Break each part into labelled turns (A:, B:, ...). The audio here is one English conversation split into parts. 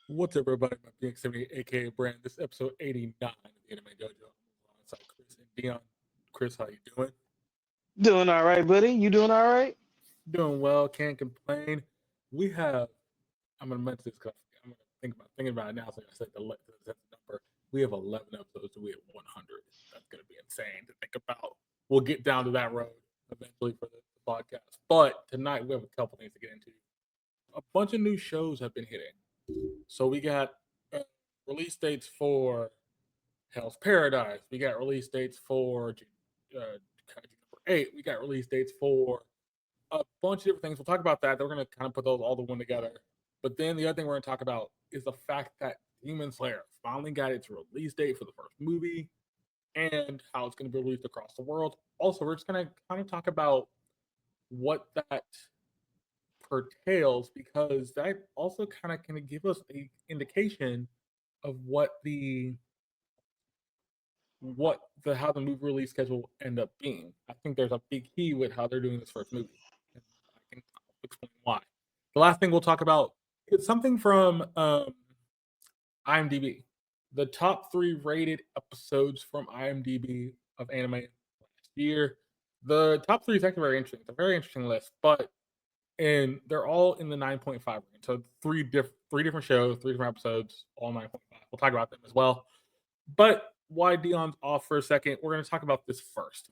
A: What's up, everybody? My BX78, aka Brand. This is episode 89 of the Anime Dojo. Alongside Chris and Deon. Chris, how you doing?
B: Doing all right, buddy. You doing all right?
A: Doing well. Can't complain. We have. I'm gonna mention this because I'm gonna thinking about it now. So I said the number. We have 11 episodes. And we have 100. That's gonna be insane to think about. We'll get down to that road eventually for the podcast. But tonight we have a couple things to get into. A bunch of new shows have been hitting. So we got uh, release dates for Hell's Paradise. We got release dates for number 8. We got release dates for a bunch of different things. We'll talk about that. Then we're going to kind of put those all to one together. But then the other thing we're going to talk about is the fact that Demon Slayer finally got its release date for the first movie and how it's going to be released across the world. Also, we're just going to kind of talk about what that curtails because that also kind of can give us a indication of what the how the movie release schedule will end up being. I think there's a big key with how they're doing this first movie. And I can explain why. The last thing we'll talk about is something from IMDb. The top 3 rated episodes from IMDb of anime last year. The top 3 is actually very interesting. It's a very interesting list, but and they're all in the 9.5 range. So three different shows, 3 different episodes, all 9.5. We'll talk about them as well. But why Deon's off for a second, we're going to talk about this first.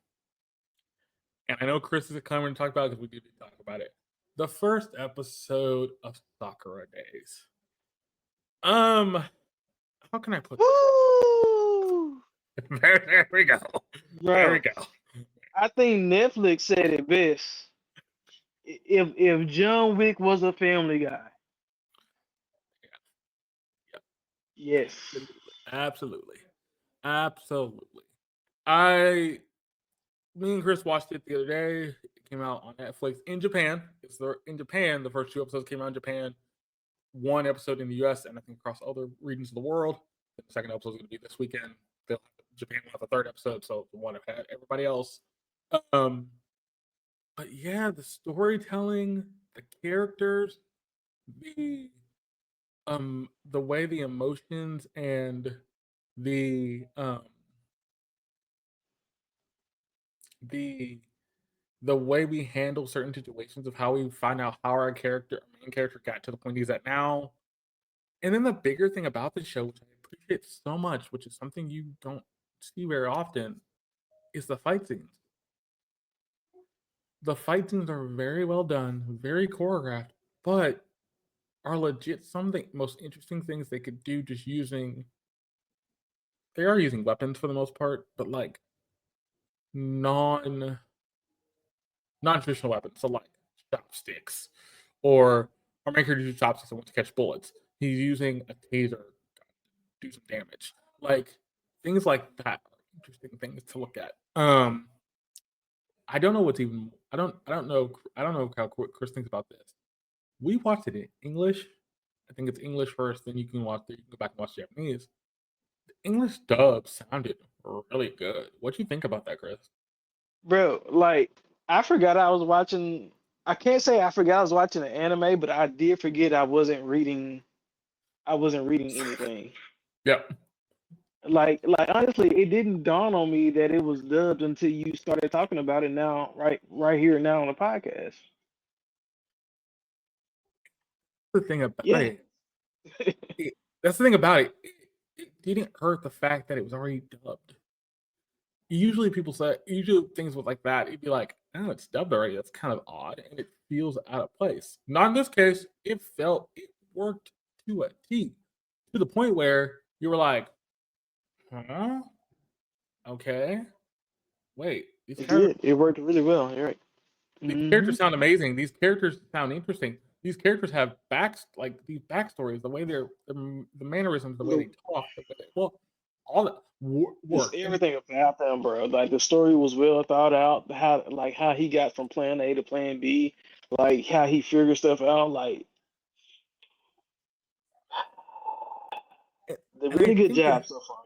A: And I know Chris is coming to talk about it because we did talk about it. The first episode of Sakura Days. How can I put
B: Woo!
A: this? There we go. There we
B: Bro,
A: go.
B: I think Netflix said it best. If John Wick was a Family Guy,
A: Yeah,
B: yes,
A: absolutely, absolutely. I Me and Chris watched it the other day. It came out on Netflix in Japan. In Japan. The first 2 episodes came out in Japan. 1 episode in the U.S. and I think across other regions of the world. The second episode is going to be this weekend. Japan will have a third episode, so the one ahead everybody else. Um, but yeah, the storytelling, the characters, the the way the emotions and the the the way we handle certain situations of how we find out how our main character got to the point he's at now. And then the bigger thing about the show, which I appreciate so much, which is something you don't see very often, is the fight scenes. The fight scenes are very well done, very choreographed, but are legit some of the most interesting things they could do just using they are using weapons for the most part, but like non non-traditional weapons. So like chopsticks or main character uses chopsticks and wants to catch bullets. He's using a taser to do some damage. Like things like that are interesting things to look at. I don't know what's even I don't know how Chris thinks about this. We watched it in English. I think it's English first, then you can go back and watch Japanese. The English dub sounded really good. What do you think about that, Chris?
B: bro. Like I forgot I was watching. I can't say I forgot I was watching an anime, but I did forget I wasn't reading. I wasn't reading anything.
A: Yep.
B: Like honestly, it didn't dawn on me that it was dubbed until you started talking about it now, right here now on the podcast.
A: The thing about
B: Yeah.
A: it, that's the thing about it. It didn't hurt the fact that it was already dubbed. Usually things with like that, it'd be like, oh, it's dubbed already. That's kind of odd, and it feels out of place. Not in this case. It worked to a T, to the point where you were like, huh, okay, wait,
B: It did. It worked really well. You're right.
A: these
B: Hmm.
A: characters sound amazing. These characters sound interesting. These characters have these backstories, the way the mannerisms, the way they talk, all that
B: Just
A: work. And
B: everything about them, bro. Like the story was well thought out. How he got from plan A to plan B, like how he figured stuff out. Like the
A: and I
B: really good
A: think
B: job so far.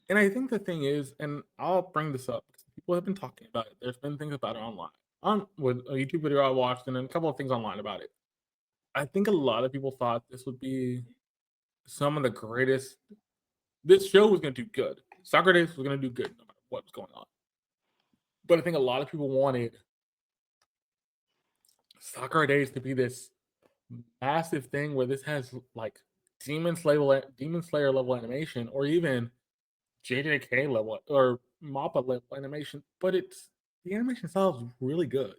A: And I think the thing is, and I'll bring this up because people have been talking about it. There's been things about it online, on with a YouTube video I watched, and then a couple of things online about it. I think a lot of people thought this would be some of the greatest. This show was going to do good. Soccer Days was going to do good no matter what was going on. But I think a lot of people wanted Soccer Days to be this massive thing where this has like Demon Slayer level animation, or even JJK level or MAPPA level animation. But the animation style is really good.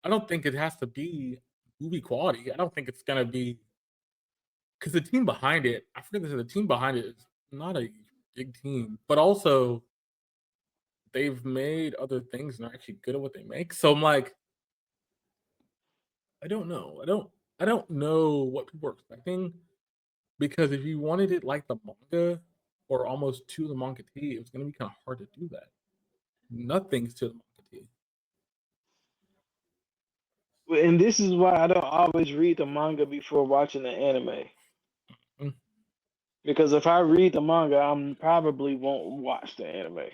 A: I don't think it has to be movie quality. I don't think it's gonna be, because the team behind it, I forget this, the team behind it is not a big team, but also they've made other things and are actually good at what they make. So I'm like, I don't know. I don't know what people are expecting, because if you wanted it like the manga or almost to the manga T, it was gonna be kind of hard to do that. Nothing's to the manga T.
B: And this is why I don't always read the manga before watching the anime.
A: Mm.
B: Because if I read the manga, I'm probably won't watch the anime.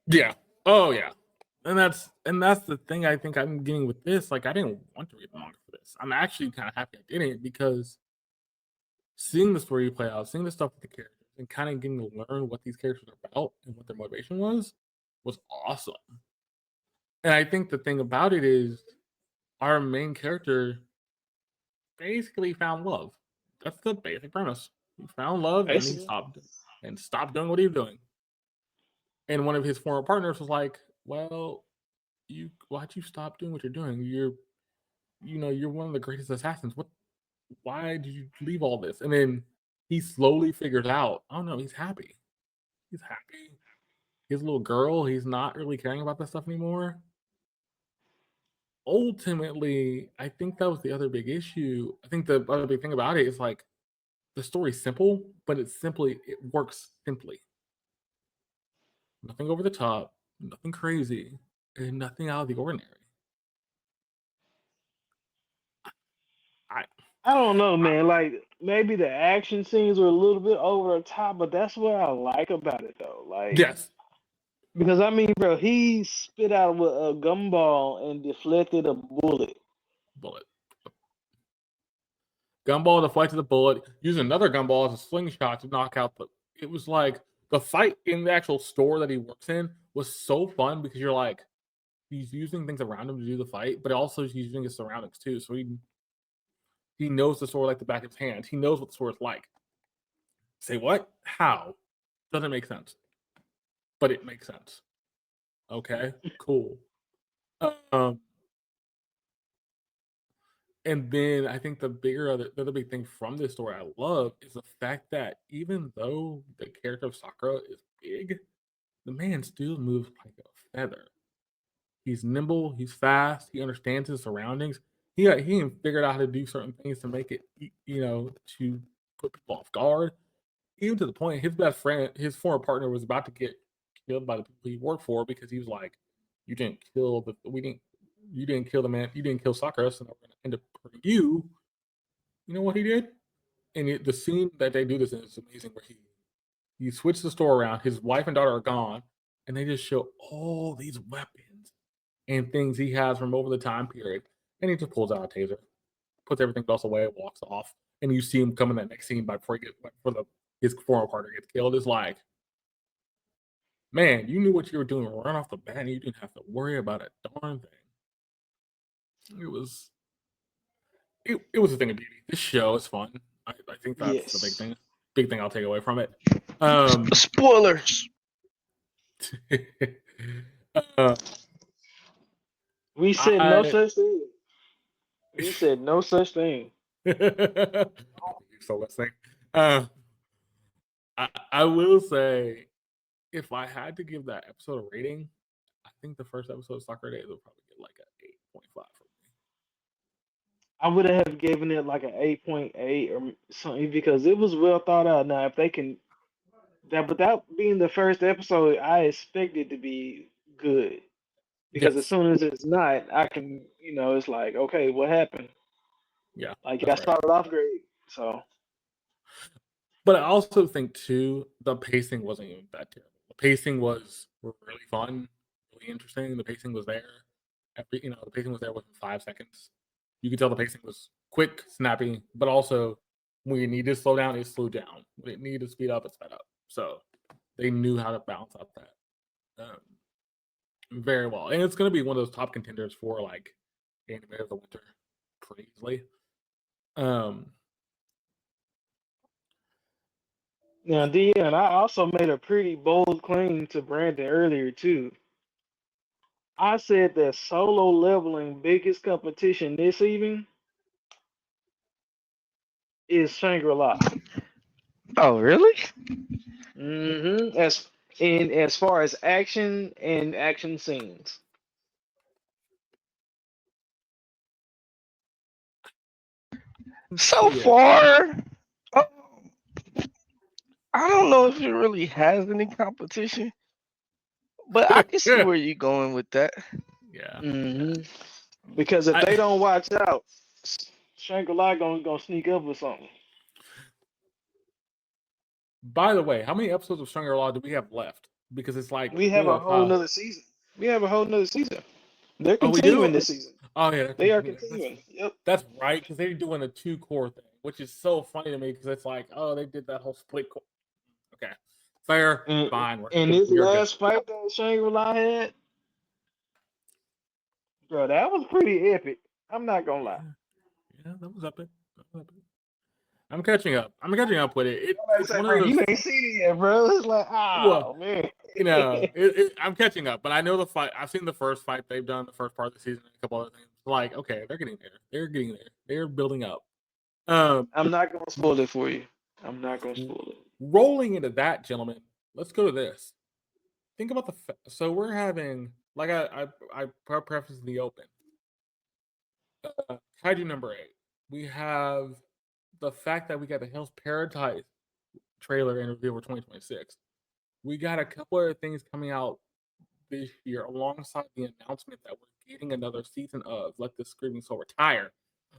A: Yeah. Oh yeah. And that's the thing I think I'm getting with this. Like, I didn't want to read the manga for this. I'm actually kind of happy I didn't, because seeing the story play out, seeing the stuff with the characters, and kind of getting to learn what these characters are about and what their motivation was awesome. And I think the thing about it is our main character basically found love. That's the basic premise. He found love and he stopped doing what he was doing. And one of his former partners was like, "Well, why'd you stop doing what you're doing? You're one of the greatest assassins. Why did you leave all this?" And then he slowly figures out, oh no, he's happy. He's happy. His little girl, he's not really caring about that stuff anymore. Ultimately, I think that was the other big issue. I think the other big thing about it is like the story's simple, but it works simply. Nothing over the top, nothing crazy, and nothing out of the ordinary. I,
B: I don't know, man. Like maybe the action scenes were a little bit over the top, but that's what I like about it, though. Like
A: yes,
B: because I mean, bro, he spit out with a gumball and deflected a bullet.
A: bullet. Gumball deflected the bullet, used another gumball as a slingshot to knock out the. It was like the fight in the actual store that he works in was so fun, because you're like, he's using things around him to do the fight, but also he's using his surroundings too. So he knows the store like the back of his hand. He knows what the store is like. Say what? How? Doesn't make sense, but it makes sense. Okay, cool. Um, and then I think the other big thing from this story I love is the fact that even though the character of Sakura is big, the man still moves like a feather. He's nimble, he's fast, he understands his surroundings. He even figured out how to do certain things to make it, to put people off guard. Even to the point, his best friend, his former partner, was about to get killed by the people he worked for, because he was like, "You didn't kill you didn't kill the man, you didn't kill Sakura, so we're going to end up hurting you." You know what he did? And the scene that they do this in is amazing, where he switched the store around. His wife and daughter are gone, and they just show all these weapons and things he has from over the time period. And he just pulls out a taser, puts everything else away, walks off. And you see him come in that next scene before his former partner gets killed. It's like, man, you knew what you were doing right off the bat, and you didn't have to worry about a darn thing. It was a thing of beauty. This show is fun. I think that's the
B: Yes.
A: big thing I'll take away from it.
B: Spoilers.
A: uh,
B: We said no
A: I
B: such thing. We said no such thing.
A: you're so listening. I will say, if I had to give that episode a rating, I think the first episode of Soccer Days would probably get like an 8.5 from me.
B: I would have given it like an 8.8 or something because it was well thought out. Now, if they can, that without being the first episode, I expect it to be good because as
A: Yes.
B: soon as it's not, I can, it's like, okay, what happened?
A: Yeah.
B: Like, I
A: That's right.
B: started off great. So,
A: But I also think too, the pacing wasn't even that terrible. The pacing was really fun, really interesting. The pacing was there. The pacing was there within 5 seconds. You could tell the pacing was quick, snappy, but also When it needed to slow down, it slowed down. When it needed to speed up, it sped up. So they knew how to balance out that very well. And it's going to be one of those top contenders for like anime of the winter pretty easily.
B: Now, Deon, I also made a pretty bold claim to Brandon earlier too. I said that solo leveling biggest competition this evening is Shangri-La.
C: Oh, really?
B: As far as action and action scenes.
C: So
A: Yeah.
C: far, um, I don't know if it really has any competition, but I can see where you're going with that.
A: Yeah.
B: Because if they don't watch out, Shangri-La gonna sneak up with something.
A: By the way, how many episodes of Shangri-La do we have left? Because it's like
B: We have a whole nother season. They're
A: Oh, we do?
B: continuing this season.
A: Oh yeah,
B: They are continuing. Yep.
A: That's right, because they're doing a 2-core thing, which is so funny to me because it's like, oh, they did that whole split core. Okay, fair, fine.
B: And this last fight that Shangri-La had, bro, that was pretty epic. I'm not gonna lie.
A: Yeah, that was epic. I'm catching up. With it. It's one of those.
B: You ain't seen it yet, bro. It's like, oh man.
A: You know, I'm catching up, but I know the fight. I've seen the first fight they've done, the first part of the season, and a couple other things. Like, okay, they're getting there. They're building up.
B: I'm not gonna spoil it for you. I'm not gonna spoil it.
A: Rolling into that, gentlemen, let's go to this. Think about so we're having, like I prefaced in the open, Kaiju number 8. We have the fact that we got the Hell's Paradise trailer and review for 2026. We got a couple of things coming out this year alongside the announcement that we're getting another season of Let the Screaming Soul Retire.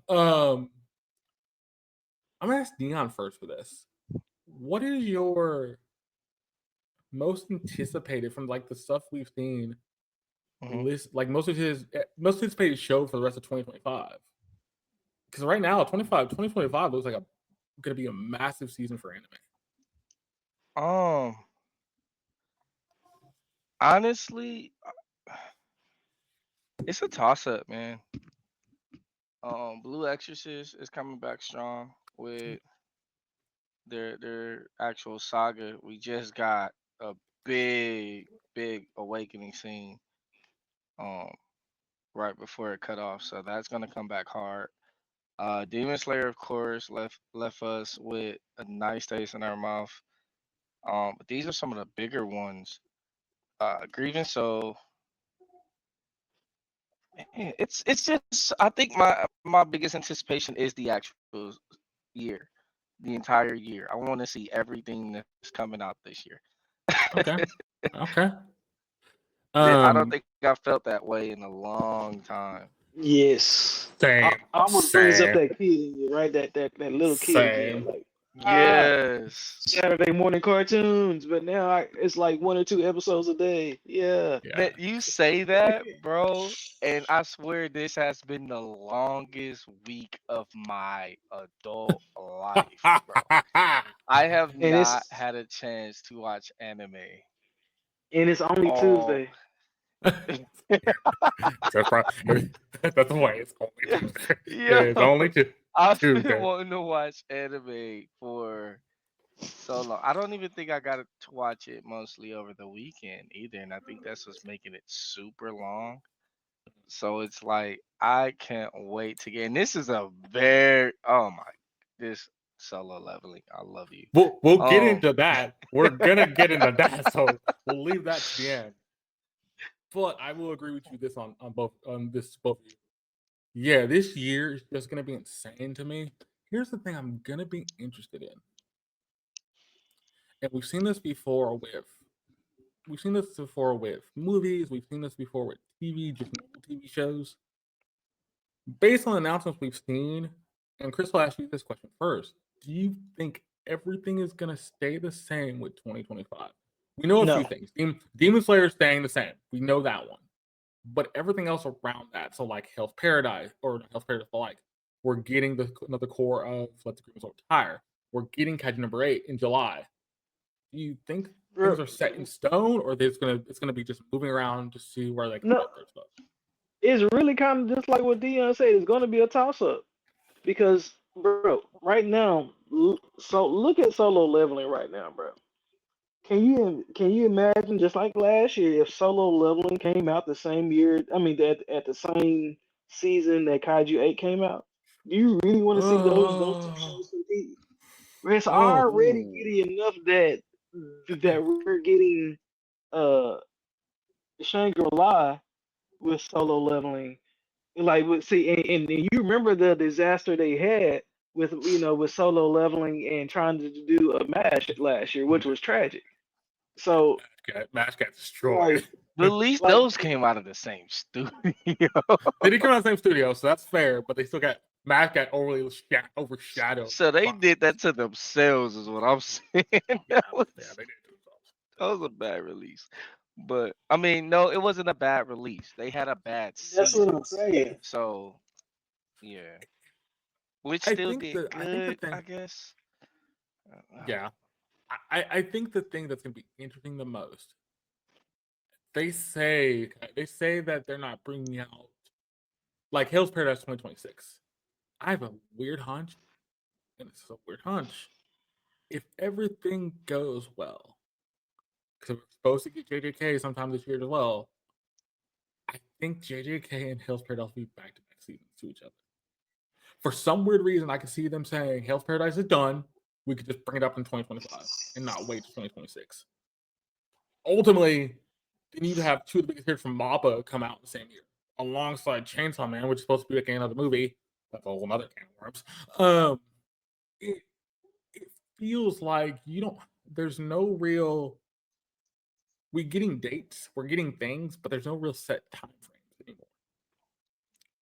A: I'm gonna ask Deon first for this. What is your most anticipated from like the stuff we've seen? List like most anticipated show for the rest of 2025. Because right now, 2025 looks like gonna be a massive season for anime.
C: Honestly, it's a toss-up, man. Blue Exorcist is coming back strong with their actual saga. We just got a big awakening scene right before it cut off, so that's gonna come back hard. Demon Slayer, of course, left us with a nice taste in our mouth. But these are some of the bigger ones. Grieving Soul. It's just, I think my biggest anticipation is the actual year, the entire year. I want to see everything that's coming out this year.
A: Okay.
C: I don't think I felt that way in a long time.
B: Yes.
A: Same.
B: Almost brings up that kid in you, right? That little kid again. Like,
C: yes.
B: Saturday morning cartoons, but now it's like 1 or 2 episodes a day. Yeah.
C: Man, you say that, bro, and I swear this has been the longest week of my adult life, bro. I have not had a chance to watch anime.
B: And it's only Tuesday.
A: That's the way. It's only Tuesday.
C: Yeah,
A: it's only Tuesday.
C: I've been wanting to watch anime for so long. I don't even think I got to watch it mostly over the weekend either, and I think that's what's making it super long. So it's like I can't wait to get. And this is a very this solo leveling. I love you.
A: We'll get into that. We're gonna get into that, so we'll leave that to the end. But I will agree with you this on both of you. Yeah, this year is just gonna be insane to me. Here's the thing I'm gonna be interested in. And we've seen this before with movies, we've seen this before with TV, just normal TV shows. Based on the announcements we've seen, and Chris will ask you this question first. Do you think everything is gonna stay the same with 2025? We know a few things. Demon Slayer is staying the same. We know that one. But everything else around that, so like Hell's Paradise, but like We're getting another core of Let the Agreement Soul Retire. We're getting Kaiju number 8 in July. Do you think things are set in stone, or it's gonna be just moving around to see where they can
B: No,
A: put their stuff?
B: it's really kind of just like what Deon said. It's going to be a toss up because, bro, right now, so look at Solo Leveling right now, bro. Can you imagine just like last year if Solo Leveling came out the same year? I mean, at the same season that Kaiju 8 came out. Do you really want to see those two shows compete? Where it's already
C: Ooh.
B: getting enough that we're getting Shangri-La with Solo Leveling. Like, see, and you remember the disaster they had with with Solo Leveling and trying to do a match last year, which was tragic. So,
A: Match got
B: like,
A: destroyed.
C: But at least
B: like
C: those came out of the same studio.
A: They didn't come out of the same studio, so that's fair. But they still Match got overshadowed.
C: So they did that to themselves, is what I'm saying.
A: Yeah, they did it to themselves.
C: That was a bad release. But I mean, no, it wasn't a bad release. They had a bad
B: that's what
C: season.
B: I'm saying.
C: So yeah. Which
A: I
C: still
A: think
C: did
A: the
C: good,
A: thing,
C: I guess.
A: yeah, I think the thing that's gonna be interesting the most. They say that they're not bringing out like Hell's Paradise 2026. I have a weird hunch, and it's a weird hunch. If everything goes well, because we're supposed to get JJK sometime this year as well, I think JJK and Hell's Paradise will be back-to-back seasons to each other. For some weird reason, I can see them saying Hell's Paradise is done. We could just bring it up in 2025 and not wait till 2026. Ultimately, they need to have two of the biggest hits from MAPPA come out the same year, alongside Chainsaw Man, which is supposed to be like another movie. That's a whole other can of worms. It feels like there's no real. We're getting dates, we're getting things, but there's no real set time frames anymore.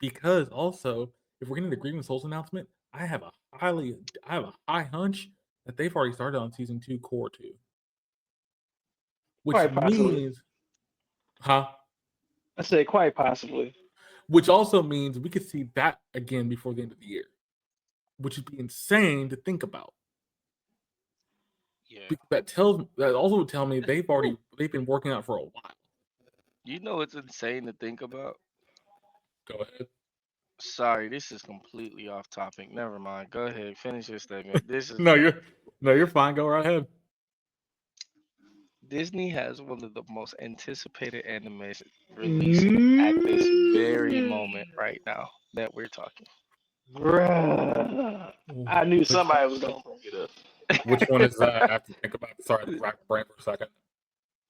A: Because also, if we're getting the Grieving Souls announcement, I have a high hunch that they've already started on season 2, core 2. Which
B: Quite possibly.
A: means, huh?
B: I said quite possibly.
A: Which also means we could see that again before the end of the year, which would be insane to think about.
C: Yeah.
A: Because that also would tell me they've been working on it for a while.
C: You know it's insane to think about?
A: Go ahead.
C: Sorry, this is completely off topic. Never mind. Go ahead. Finish your statement. This is
A: No, you're fine. Go right ahead.
C: Disney has one of the most anticipated animes releasing at this very moment right now that we're talking.
B: Bruh. I knew somebody was gonna bring it up.
A: Which one is that? I have to think about it. Sorry, rack my brain for a second.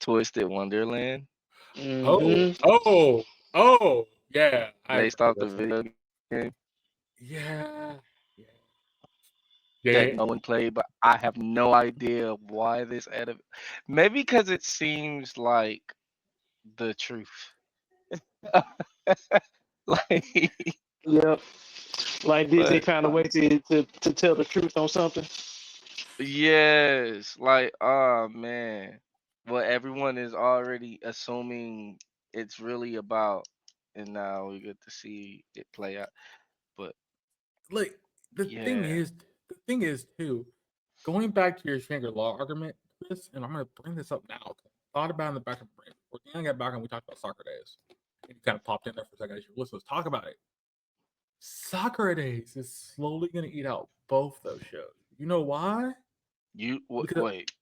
C: Twisted Wonderland,
A: Oh, yeah.
C: based off the video game
A: Yeah.
C: that no one played, but I have no idea why this anime. Maybe because it seems like the truth. Like,
B: Yep. Like Disney
C: but
B: found a way to tell the truth on something.
C: yes, like, oh man, well, everyone is already assuming it's really about, and now we get to see it play out. But
A: Like the thing
C: yeah,
A: is too, going back to your Shangri-La argument, Chris, and I'm gonna bring this up now. Thought about it in the back of my brain. When I got back and we talked about Soccer Days. And you kind of popped in there for a second. Let's talk about it. Soccer Days is slowly gonna eat out both those shows. You know why? Because
C: wait.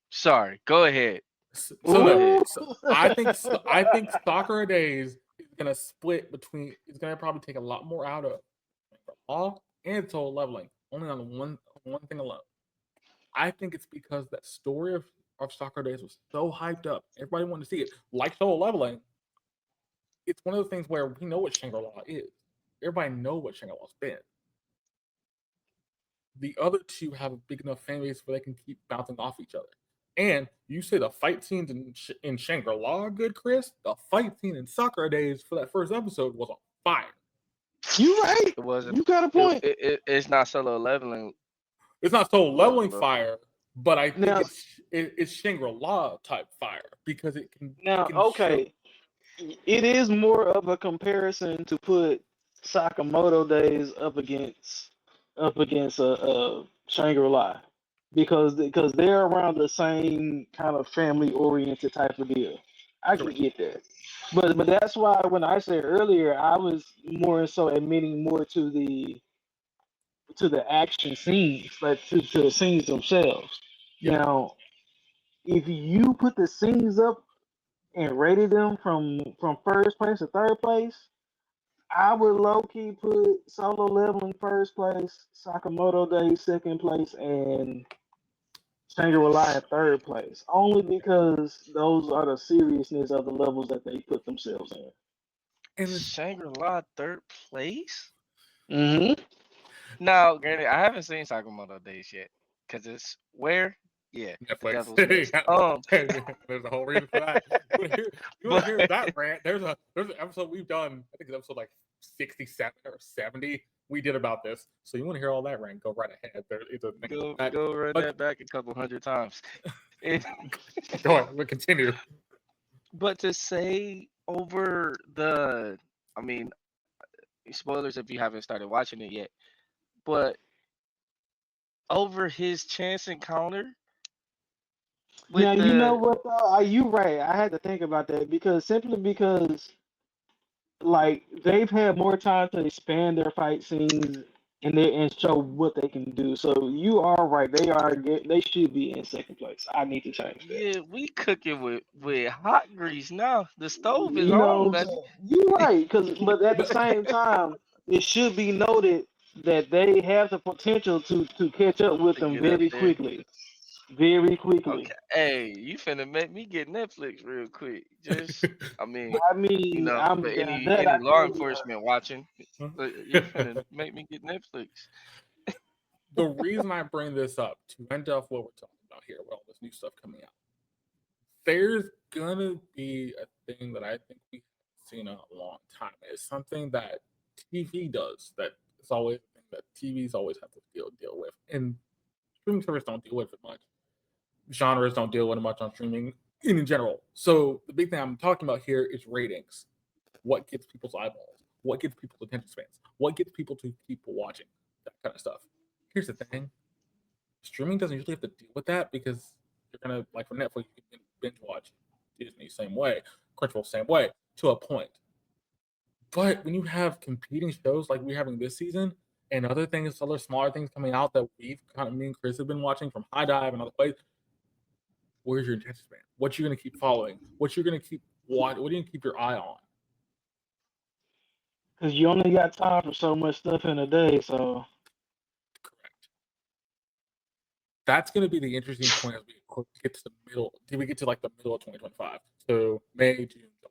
C: Sorry, go ahead.
A: I think Soccer Days is gonna split between. It's gonna probably take a lot more out of Law and Soul Leveling, only on one thing alone. I think it's because that story of Soccer Days was so hyped up. Everybody wanted to see it. Like Soul Leveling, it's one of the things where we know what Shangri-La is. Everybody know what Shangri-La's been. The other two have a big enough fan base where they can keep bouncing off each other. And you say the fight scenes in Shangri-La good, Chris? The fight scene in Soccer Days for that first episode was on fire.
B: You right.
C: It wasn't.
B: You got a point.
C: It's not Solo Leveling.
A: It's not Soul Leveling
C: bro.
A: fire, but I think
B: Now-
A: it's Shangri-La type fire because it can.
B: Now,
A: it can
B: okay, it is more of a comparison to put Sakamoto Days up against Shangri-La because they're around the same kind of family oriented type of deal. I can
A: Correct.
B: get that. But that's why when I said earlier I was more so admitting more to the action scenes, like to the scenes themselves.
A: Yeah.
B: Now, if you put the scenes up and rated them from first place to third place, I would low key put Solo Leveling first place, Sakamoto Day second place, and Shangri-La in third place. Only because those are the seriousness of the levels that they put themselves
A: And
C: Shangri-La third place.
B: in.
C: Now, granted, I haven't seen Sakamoto Days yet, cause it's where, yeah, the
A: Netflix.
C: devil's nest.
A: There's a whole reason for that. You want
C: but
A: to hear that rant? There's an episode we've done. I think it's episode like 67 or 70. We did about this. So you want to hear all that rant? Go right ahead. It's a
C: go run
A: but
C: that back a couple hundred times. And-
A: go ahead. We'll continue.
C: but to say over the, I mean, spoilers if you haven't started watching it yet, but over his chance encounter with
B: Now you know
C: the
B: what though? Are you right? I had to think about that because simply because like they've had more time to expand their fight scenes and show what they can do. So you are right. They should be in second place. I need to change that.
C: yeah, we cooking with hot grease now. The stove is
B: You know
C: on,
B: what I'm
C: baby.
B: saying? You're right. But at the
A: But
B: same time, it should be noted that they have the potential to catch up with
C: To
B: them
C: get up
B: very
C: there.
B: quickly. Very quickly.
C: Okay. Hey, you finna make me get Netflix real quick. Just, I mean,
B: I mean,
C: for
B: I'm
C: any
B: that I
C: law
B: can.
C: enforcement watching, you finna make me get Netflix.
A: the reason I bring this up to end off what we're talking about here with all this new stuff coming out, there's gonna be a thing that I think we haven't seen in a long time. It's something that TV does that it's always a thing that TVs always have to deal with, and streaming services don't deal with it much. Genres don't deal with it much on streaming in general. So the big thing I'm talking about here is ratings. What gets people's eyeballs? What gets people's attention spans? What gets people to keep watching? That kind of stuff. Here's the thing: streaming doesn't usually have to deal with that because you're gonna like for Netflix, you can binge watch Disney same way, Crunchyroll same way to a point. But when you have competing shows like we're having this season and other things, other smaller things coming out that we've kind of me and Chris have been watching from High Dive and other places, where's your attention span? What you're gonna keep following? What you're gonna keep watching? What are you gonna keep your eye on?
B: Because you only got time for so much stuff in a day. So
A: Correct. That's going to be the interesting point as we get to the middle. Did we get to like the middle of 2025? So May, June, July.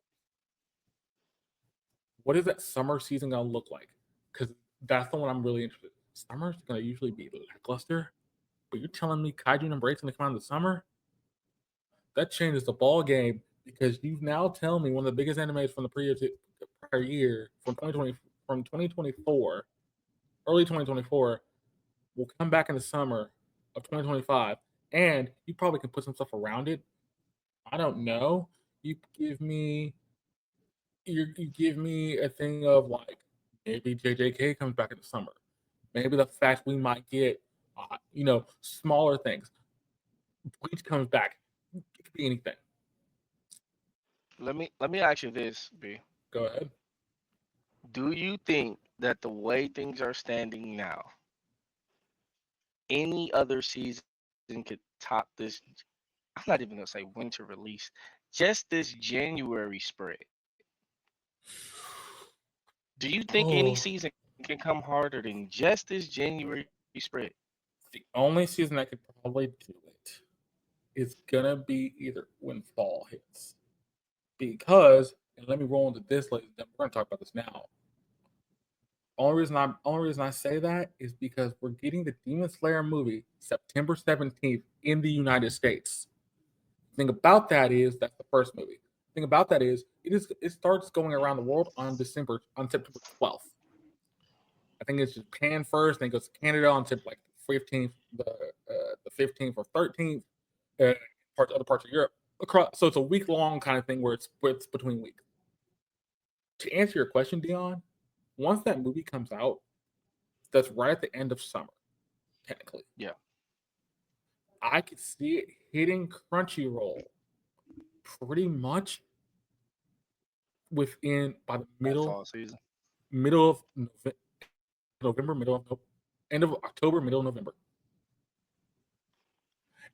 A: What is that summer season going to look like? Because that's the one I'm really interested in. Summer's going to usually be lackluster, but you're telling me Kaiju number 8's going to come out in the summer? That changes the ball game because you now tell me one of the biggest animes from the prior year from 2024, early 2024, will come back in the summer of 2025, and you probably can put some stuff around it. I don't know. You give me you give me a thing of like maybe JJK comes back in the summer. Maybe the fact we might get smaller things. Bleach comes back. It could be anything.
C: Let me ask you this, B.
A: Go ahead.
C: Do you think that the way things are standing now, any other season could top this? I'm not even gonna say winter release, just this January spread. Do you think any
A: Oh,
C: season can come harder than just this January spread?
A: the only season that could probably do it is gonna be either when fall hits. Because, and let me roll into this, ladies and gentlemen, we're gonna talk about this now. Only reason I say that is because we're getting the Demon Slayer movie September 17th in the United States. The thing about that is that's the first movie. The thing about that is it starts going around the world on September 12th. I think it's Japan first, then it goes to Canada on September like 15th, the 15th or 13th, other parts of Europe. So it's a week long kind of thing where it's between weeks. To answer your question, Deon, once that movie comes out, that's right at the end of summer, technically.
C: Yeah.
A: I could see it hitting Crunchyroll pretty much within by the
C: That fall season.
A: middle of November, end of October, middle of November,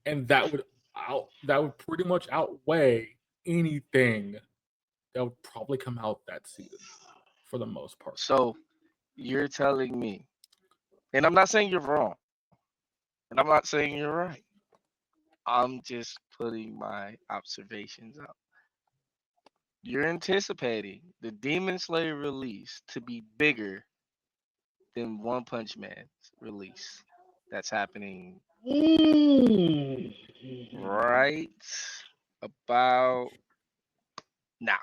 A: and that would pretty much outweigh anything that would probably come out that season for the most part.
C: So you're telling me, and I'm not saying you're wrong, and I'm not saying you're right. I'm just putting my observations out. You're anticipating the Demon Slayer release to be bigger than One Punch Man's release. That's happening
B: Mm.
C: right about now.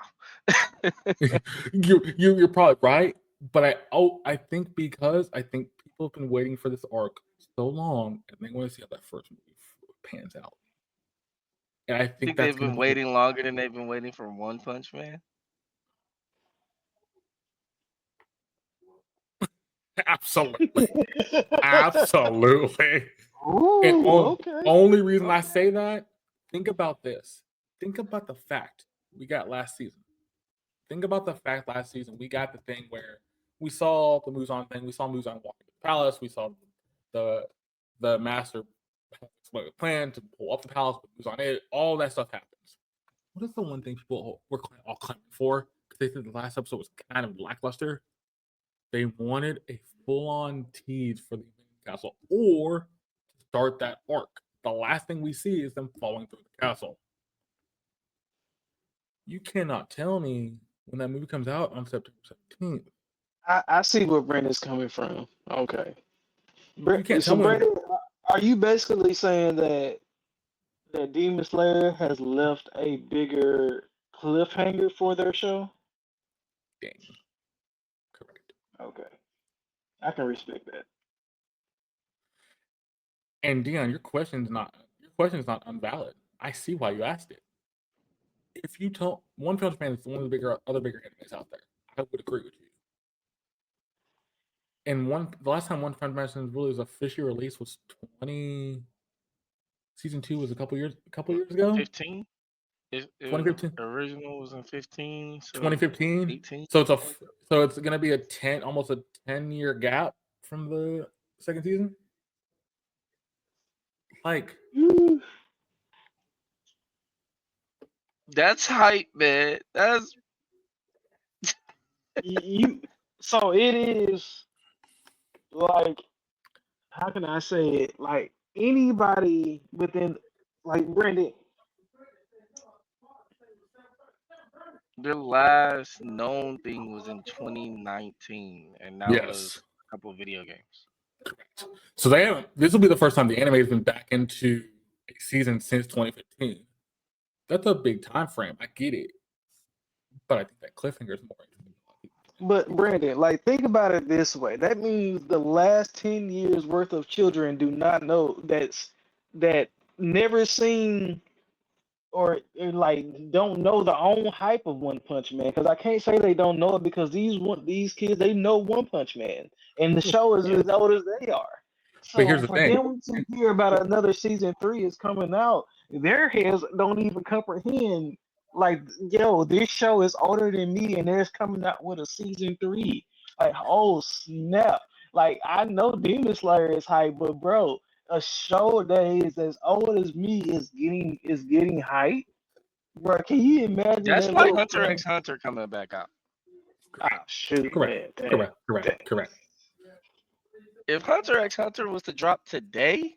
A: You're probably right, but I think because I think people have been waiting for this arc so long, and they want to see how that first movie pans out. And I think
C: think
A: that's
C: they've
A: going
C: been
A: to be
C: waiting longer than they've been waiting for One Punch Man.
A: absolutely, absolutely. And
B: Ooh, okay.
A: only reason I
B: Okay.
A: say that, think about this. Think about the fact we got last season. Think about the fact last season we got the thing where we saw the Muzan thing. We saw Muzan walk into the palace. We saw the master plan to pull up the palace with Muzan. All that stuff happens. What is the one thing people were all clamoring for? Because they said the last episode was kind of lackluster. They wanted a full-on tease for the castle, or to start that arc. The last thing we see is them falling through the castle. You cannot tell me when that movie comes out on September 17th.
B: I see where Brandon's coming from. Okay.
A: You can't
B: So
A: tell me.
B: Brandon, are you basically saying that Demon Slayer has left a bigger cliffhanger for their show?
A: Dang. Correct.
B: Okay. I can respect that.
A: And Deon, your question is not invalid. I see why you asked it. If you told One Punch Man is one of the other bigger animes out there, I would agree with you. And the last time One Punch Man was officially released was season 2 was a couple years ago.
C: 15. It
A: 2015.
C: original was in 15, so
A: 2015.
C: 18.
A: So it's gonna be almost a 10-year gap from the second season. Like,
C: That's hype, man. That's
B: you. So it is like, how can I say it? Like anybody within, like Brandon.
C: their last known thing was in 2019, and that was
A: yes.
C: a couple of video games.
A: Correct. So this will be the first time the anime has been back into a season since 2015. That's a big time frame. I get it, but I think that cliffhanger is more interesting.
B: But Brandon, like think about it this way. That means the last 10 years worth of children do not know that never seen or like don't know the own hype of One Punch Man. Because I can't say they don't know it because these kids they know One Punch Man and the show is
A: Yeah.
B: as old as they are.
A: But here's
B: So
A: the
B: for
A: thing.
B: them to hear about another season 3 is coming out, their heads don't even comprehend. Like, yo, this show is older than me, and they're coming out with a season 3. Like, oh snap! Like, I know Demon Slayer is hype, but bro, a show that is as old as me is getting hype. Bro, can you imagine
C: That's
B: that
C: like
B: little
C: Hunter
B: kid?
C: x Hunter coming back out.
B: Ah, shoot, man, damn, damn.
A: Correct.
C: If Hunter x Hunter was to drop today,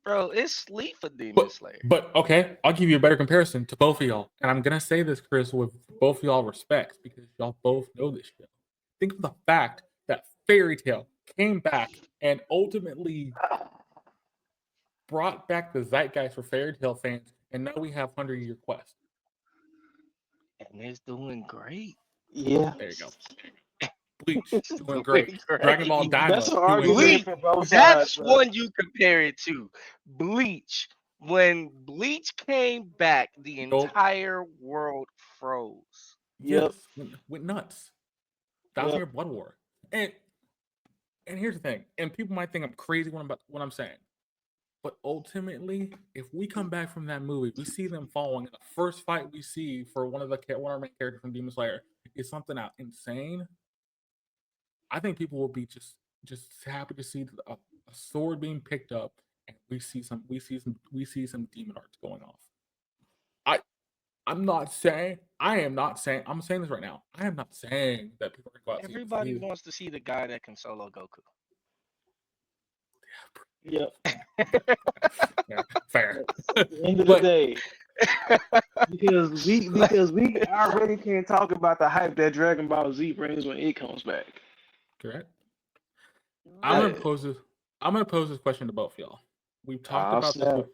C: bro, it's sleep for Demon Slayer.
A: But okay, I'll give you a better comparison to both of y'all, and I'm gonna say this, Chris, with both of y'all respects because y'all both know this show. Think of the fact that Fairy Tail came back and ultimately brought back the zeitgeist for Fairy Tail fans, and now we have 100-Year Quest.
C: And it's doing great.
B: Yeah.
A: There you go. Bleach
C: It's
A: doing great.
C: great.
A: Dragon Ball
B: That's
A: Daima
B: an
A: doing
B: argument
A: great.
C: Bleach,
B: for both sides,
C: that's
B: bro.
C: one you compare it to. Bleach. When Bleach came back, the
A: Nope.
C: entire world froze.
B: Yep.
A: Yes, went nuts. Thousand
B: Yep.
A: Year Blood War. And here's the thing, and people might think I'm crazy what I'm saying, but ultimately, if we come back from that movie, we see them falling, and the first fight we see for one of our main characters from Demon Slayer is something out insane. I think people will be just happy to see a sword being picked up, and we see some demon arts going off. I'm saying this right now. I am not saying that people are going to go out and see
C: Everybody
A: this.
C: wants to see the guy that can solo Goku.
B: Yep.
A: Yeah, fair.
B: At the end of the
A: But
B: day, because we already can't talk about the hype that Dragon Ball Z brings when it comes back.
A: correct.
B: Right.
A: I'm gonna pose this question to both y'all. We've talked
B: Oh,
A: about this.
B: snap.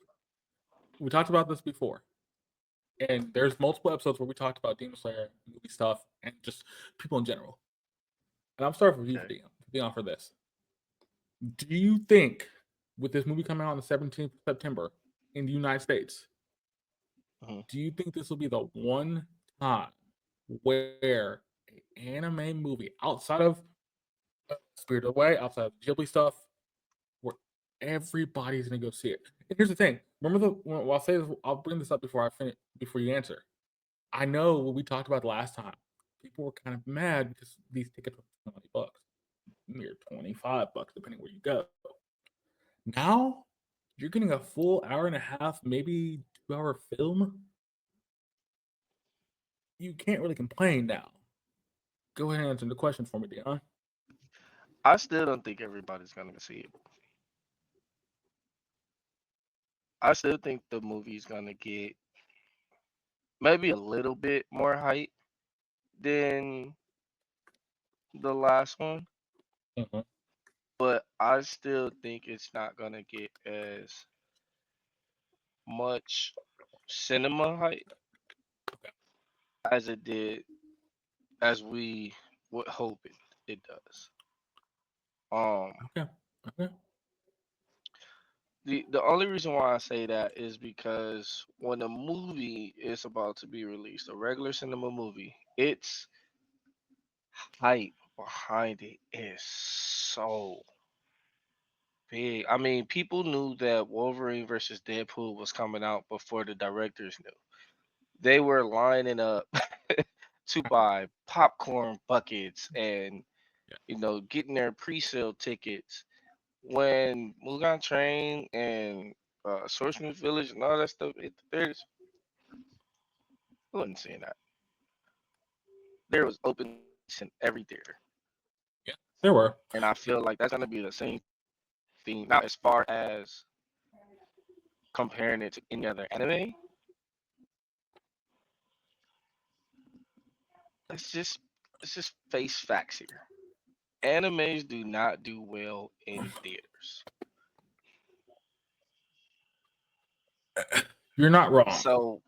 A: We talked about this before, and there's multiple episodes where we talked about Demon Slayer movie stuff and just people in general. And I'm starting with you,
C: Okay.
A: Deon, for this. Do you think, with this movie coming out on the 17th of September in the United States, do you think this will be the one time where an anime movie outside of Spirited Away, outside of Ghibli stuff, where everybody's gonna go see it? And here's the thing: remember I'll say this, I'll bring this up before I finish, before you answer. I know what we talked about last time. People were kind of mad because these tickets were $20, mere $25, depending where you go. Now you're getting a full hour and a half, maybe 2-hour film. You can't really complain now. Go ahead and answer the question for me, Deon.
C: I still don't think everybody's gonna see it. I still think the movie's gonna get maybe a little bit more hype than the last one,
A: Mhm.
C: but I still think it's not gonna get as much cinema hype as it did, as we would hope it does. Um,
A: Okay. Okay.
C: the only reason why I say that is because when a movie is about to be released, a regular cinema movie, its hype behind it is so big. I mean, people knew that Wolverine versus Deadpool was coming out before the directors knew. They were lining up to buy popcorn buckets and
A: Yeah.
C: getting their pre-sale tickets when Mugan Train and Swordsmith Village and all that stuff. There's I wasn't seeing that. There was open seats in every theater,
A: Yeah. There were.
C: and I feel like that's gonna be the same thing. Now, as far as comparing it to any other anime, let's just face facts here. Animes do not do well in theaters.
A: You're not wrong.
C: So,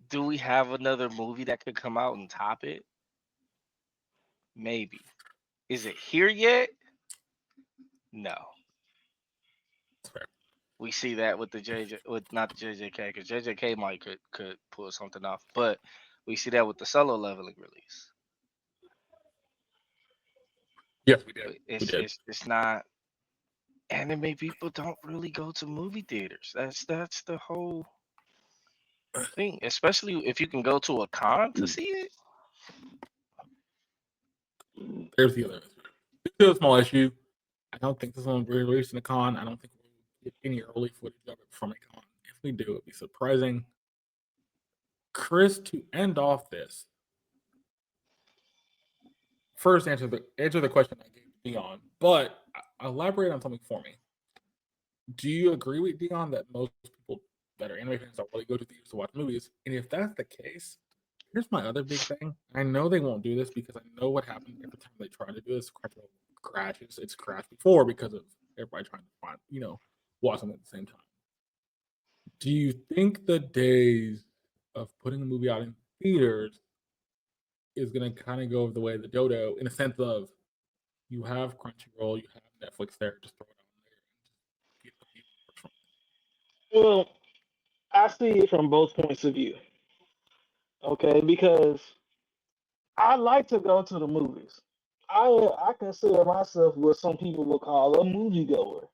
C: do we have another movie that could come out and top it? Maybe. Is it here yet? No.
A: That's fair.
C: We see that with the JJ, with not the JJK, because JJK might could pull something off, but we see that with the solo leveling release.
A: Yes, we did.
C: But
A: We
C: it's
A: did.
C: it's not anime. People don't really go to movie theaters. That's the whole thing. Especially if you can go to a con to see it.
A: There's the other. Still a small issue. I don't think this is going to be released in a con. I don't think we'll get any early footage of it from a con. If we do, it'd be surprising. Chris, to end off this, first answer the question I gave Deon, but elaborate on something for me. Do you agree with Deon that most people that are anime fans don't really go to theaters to watch movies? And if that's the case, here's my other big thing. I know they won't do this because I know what happened every time they try to do this. Crunchyroll crashes. It's crashed before because of everybody trying to find, watch them at the same time. Do you think the days of putting a movie out in theaters is going to kind of go the way of the dodo in a sense of you have Crunchyroll, you have Netflix there, just throw it on there and just get the viewers from
B: Well, I see it from both points of view. Okay, because I like to go to the movies. I consider myself what some people would call a moviegoer.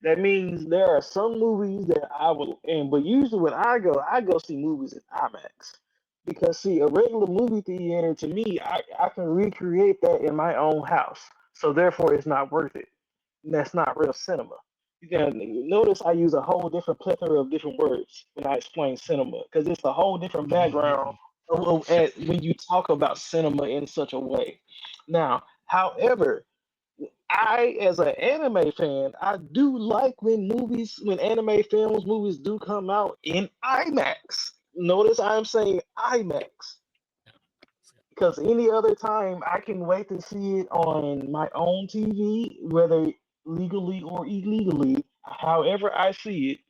B: That means there are some movies that I will, but usually when I go see movies in IMAX because see a regular movie theater to me, I can recreate that in my own house, so therefore it's not worth it. That's not real cinema. You can notice I use a whole different plethora of different words when I explain cinema because it's a whole different background when you talk about cinema in such a way. Now, however, I, as an anime fan, I do like when anime films, movies do come out in IMAX. Notice I'm saying IMAX because any other time I can wait to see it on my own TV, whether legally or illegally. However, I see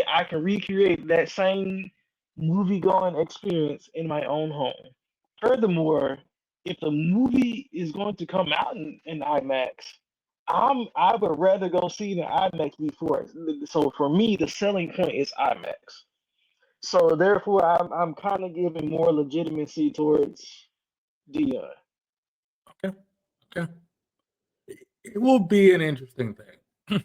B: I can recreate that same movie going experience in my own home. Furthermore, if the movie is going to come out in IMAX, I would rather go see it in IMAX before. So for me, the selling point is IMAX. So therefore, I'm kind of giving more legitimacy towards Deon.
A: Okay. Okay. It will be an interesting thing.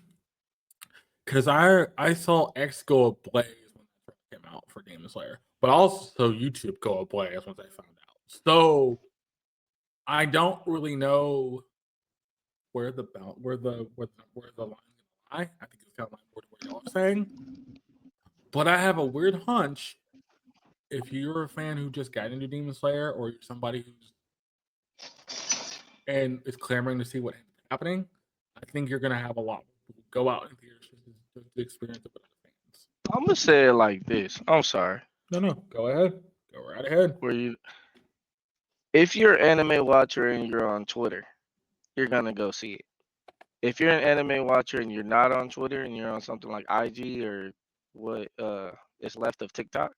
A: Because I saw X go ablaze when that came out for Demon Slayer, but also YouTube go ablaze once I found out. So I don't really know where the line lie. I think it's kind of like what y'all are saying, but I have a weird hunch. If you're a fan who just got into Demon Slayer, or you're somebody who's and is clamoring to see what's happening, I think you're gonna have a lot of people go out in theaters to experience it with other fans.
C: I'm gonna say it like this. I'm sorry.
A: No, go ahead, go right ahead.
C: Where you, if you're an anime watcher and you're on Twitter, you're gonna go see it. If you're an anime watcher and you're not on Twitter and you're on something like IG or what is left of TikTok,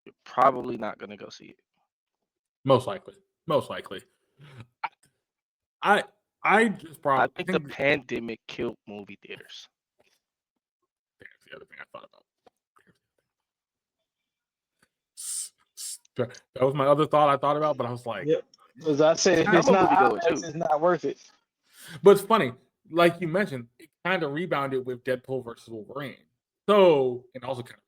C: you're probably not gonna go see it.
A: Most likely. I just brought.
C: I think the pandemic killed movie theaters.
A: That's the other thing I thought about. That was my other thought I thought about, but I was like,
B: Yep. As I said, if
C: I'm
B: it's
C: a
B: not
C: moviegoer
B: IMAX,
C: too.
B: it's not worth it.
A: but it's funny, like you mentioned, it kind of rebounded with Deadpool versus Wolverine. So, and also kind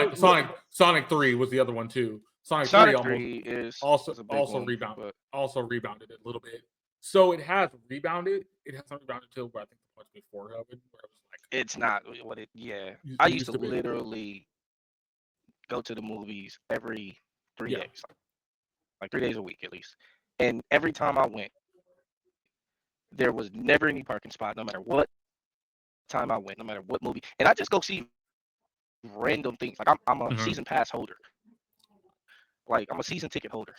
A: of Sonic 3 was the other one too.
C: Sonic 3 is
A: also
C: a big one,
A: rebounded
C: but
A: also rebounded a little bit. So it has rebounded. It hasn't rebounded till I think the point before COVID, where it was like
C: it's not what it. Yeah,
A: it
C: I used to
A: be.
C: literally go to the movies every 3
A: Yeah.
C: days, like 3 days a week at least. And every time I went, there was never any parking spot, no matter what time I went, no matter what movie. And I just go see random things. Like I'm a season pass holder. Like I'm a season ticket holder.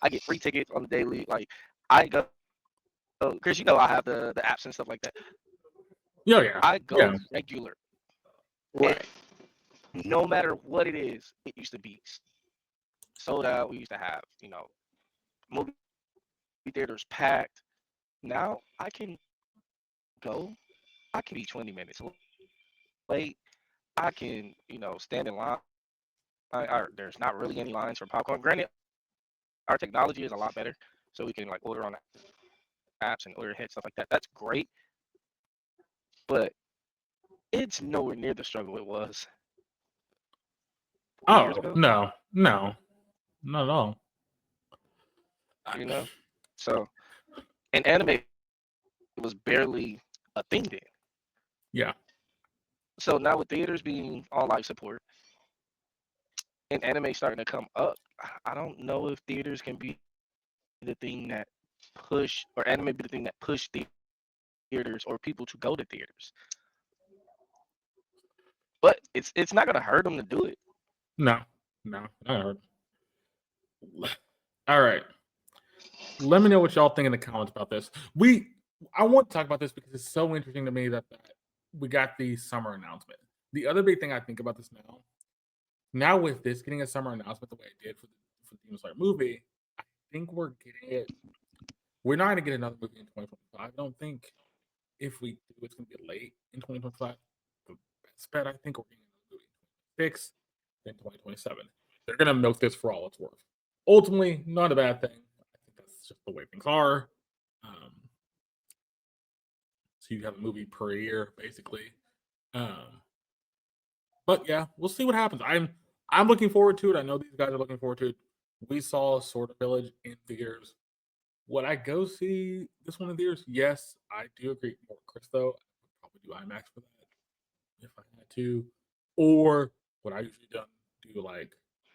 C: I get free tickets on the daily. Like I go, Chris, you know I have the apps and stuff like that.
A: Yeah.
C: I go regular.
B: Right.
C: And no matter what it is, it used to be sold out. We used to have, movie theaters packed. Now I can go. I can be 20 minutes late. I can, stand in line. There's not really any lines for popcorn. Granted, our technology is a lot better, so we can like order on apps and order ahead, stuff like that. That's great, but it's nowhere near the struggle it was 4 years ago.
A: No, not at all.
C: So, and anime was barely a thing then.
A: Yeah.
C: So now with theaters being on life support and anime starting to come up, I don't know if theaters can be the thing that push, or anime be the thing that push theaters or people to go to theaters. But it's not gonna hurt them to do it.
A: No, not hurt. All right. Let me know what y'all think in the comments about this. I want to talk about this because it's so interesting to me that we got the summer announcement. The other big thing I think about this now with this getting a summer announcement the way it did for the Demon Slayer movie, I think we're getting it. We're not going to get another movie in 2025. I don't think if we do, it's going to be late in 2025. The best bet, I think, we're getting another movie in 2026, then 2027. They're going to milk this for all it's worth. ultimately, not a bad thing. I think that's just the way things are. So you have a movie per year, basically. But yeah, we'll see what happens. I'm looking forward to it. I know these guys are looking forward to it. We saw Sword of Village in theaters. Would I go see this one in theaters? Yes, I do agree. More Chris though, I would probably do IMAX for that if I had to. Or what I usually do like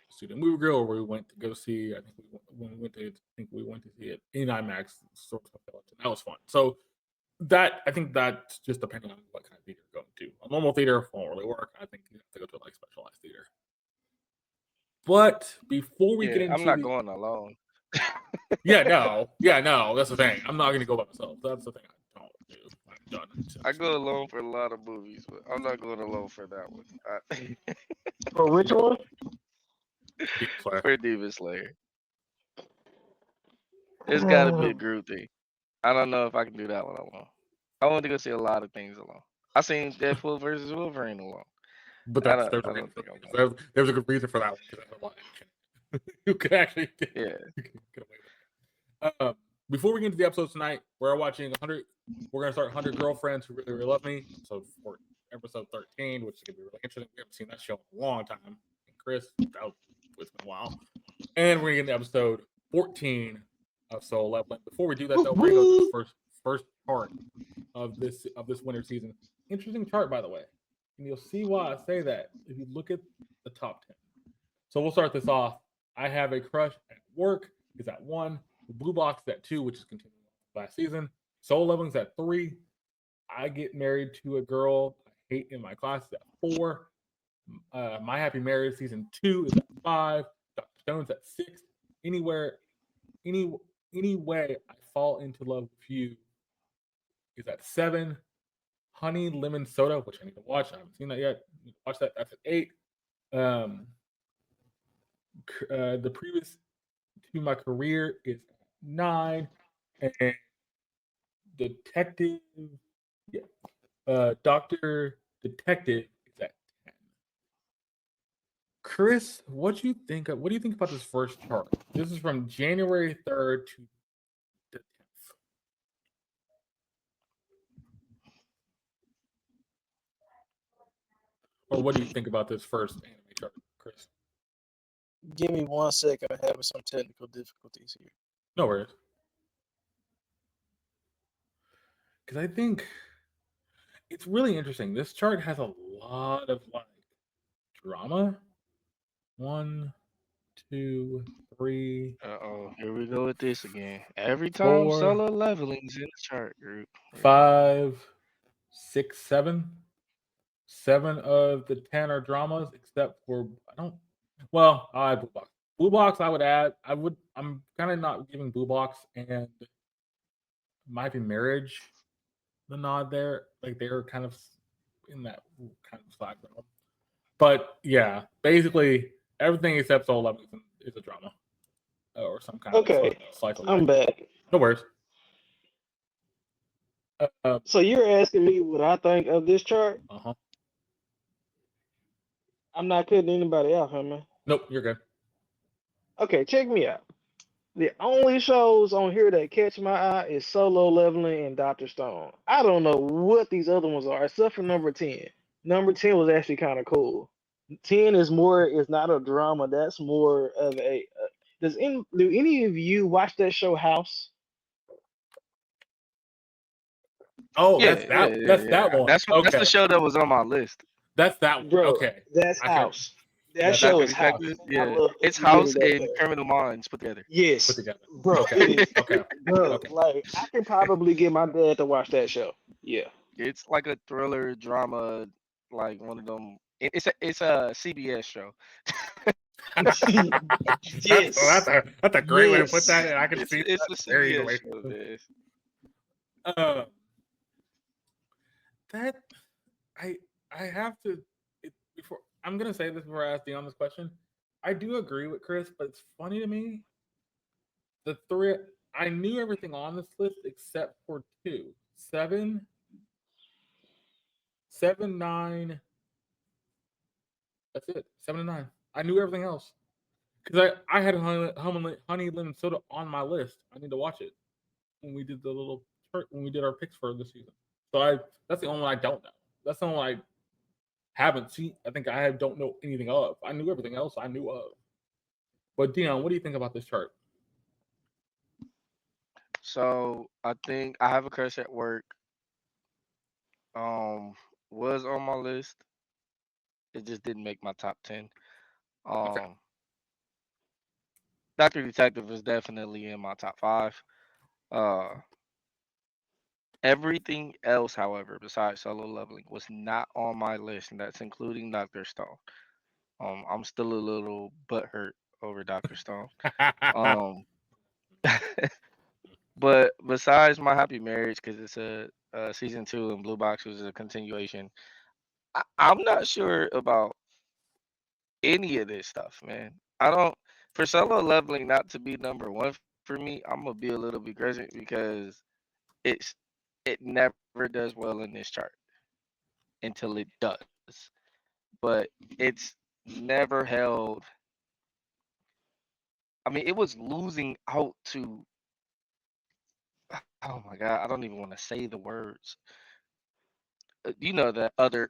A: student movie grill, where we went to go see. I think we went to see it in IMAX. Sword of Village, and that was fun. So I think that's just depending on what kind of theater you're going to. A normal theater won't really work. I think you have to go to like specialized theater. But before we get
C: Yeah, I'm
A: into
C: not going alone.
A: yeah, no, that's the thing. I'm not gonna go by myself. That's the thing I don't do. I'm done.
C: I go alone for a lot of movies, but I'm not going alone for that one.
B: For which one?
C: For Demon Slayer, it's got to be a group thing. I don't know if I can do that one alone. I want to go see a lot of things alone. I seen Deadpool versus Wolverine alone.
A: But
C: I
A: there's a
C: don't think I'm going.
A: there's a good reason for that one because there's a lot of action. You can actually
C: Yeah.
A: you can get away with it. Before we get into the episode tonight, we're watching 100. We're gonna start 100 Girlfriends Who Really Really Love Me. So for episode 13, which is gonna be really interesting. We haven't seen that show in a long time. And Chris, it's been a while. And we're gonna get into episode 14 of Soul Leveling. Before we do that, though, we're gonna go to the first part of this winter season. Interesting chart, by the way, and you'll see why I say that if you look at the top 10. So we'll start this off. I have a crush at work is at 1. The Blue Box is at 2, which is continuing last season. Soul Leveling's at 3. I get married to a girl I hate in my class is at 4. My Happy Marriage season 2 is at 5. Dr. Stone's at 6. Any way I fall into love with you is at 7. Honey Lemon Soda, which I need to watch. I haven't seen that yet. Watch that. That's at 8. The previous to my career is 9, and Detective, Doctor Detective is at 10. Chris, what do you think about this first chart? This is from January 3rd to the 10th. Or what do you think about this first anime chart, Chris?
D: Give me 1 second. I'm having some technical difficulties here.
A: No worries. Because I think it's really interesting. This chart has a lot of like drama. 1, 2, 3.
C: Here we go with this again. Every time
A: 4,
C: Solo Leveling's in the chart group.
A: 5, 6, 7. 7 of the 10 are dramas, except for I add Blue Box. Blue Box I would add. I'm kind of not giving Blue Box and My Happy Marriage the nod there. Like they're kind of in that kind of slack realm. But yeah, basically everything except Soul Leveling is a drama. Or some kind
B: Okay,
A: of cycle.
B: I'm back.
A: No worries.
B: So you're asking me what I think of this chart?
A: Uh-huh.
B: I'm not cutting anybody out, huh, man?
A: Nope, you're good.
B: Okay, check me out. The only shows on here that catch my eye is Solo Leveling and Dr. Stone. I don't know what these other ones are, except for number 10. Number 10 was actually kind of cool. 10 is not a drama. That's more of a. Do any of you watch that show House?
A: Oh,
C: Yeah,
A: that's that one.
C: That's the show that was on my list.
A: That's that one.
B: Bro,
A: Okay.
B: that's House. That
A: Show
B: show
A: is
B: is House.
C: Yeah, it's
B: I love
C: House
B: that
C: and
B: show.
C: Criminal Minds put together.
B: Yes,
A: Put together.
B: bro.
A: Okay.
B: It is,
A: Okay.
B: bro.
A: Okay.
B: Like I can probably get my dad to watch that show. Yeah.
C: It's like a thriller drama, like one of them. It's a CBS show.
B: Yes.
A: That's a great way to put
B: Yes.
A: that, and I can
C: It's
A: see
C: a
A: that very
C: CBS
A: easily.
C: show. Man.
A: That I have to before I'm gonna say this before I ask Deon this question. I do agree with Chris, but it's funny to me. The 3 I knew everything on this list except for 2. 7, 7, 9. That's it. 7 and 9. I knew everything else. Because I had honey lemon soda on my list. I need to watch it when we did when we did our picks for the season. So that's the only one I don't know. That's the only one I haven't seen. I think I don't know anything of. I knew everything else I knew of. But Deon, what do you think about this chart?
C: So I think I have a crush at work. Was on my list. It just didn't make my top 10.
A: Okay.
C: Dr. Detective is definitely in my top 5. Uh, Everything else, however, besides Solo Leveling, was not on my list, and that's including Dr. Stone. I'm still a little butthurt over Dr. Stone. Um, but besides My Happy Marriage, because it's a season 2 and Blue Box was a continuation, I'm not sure about any of this stuff, man. I don't for Solo Leveling not to be number 1 for me. I'm gonna be a little begrudging because it's it never does well in this chart until it does. But it's never held. I mean, it was losing out to. Oh my god, I don't even want to say the words. You know that other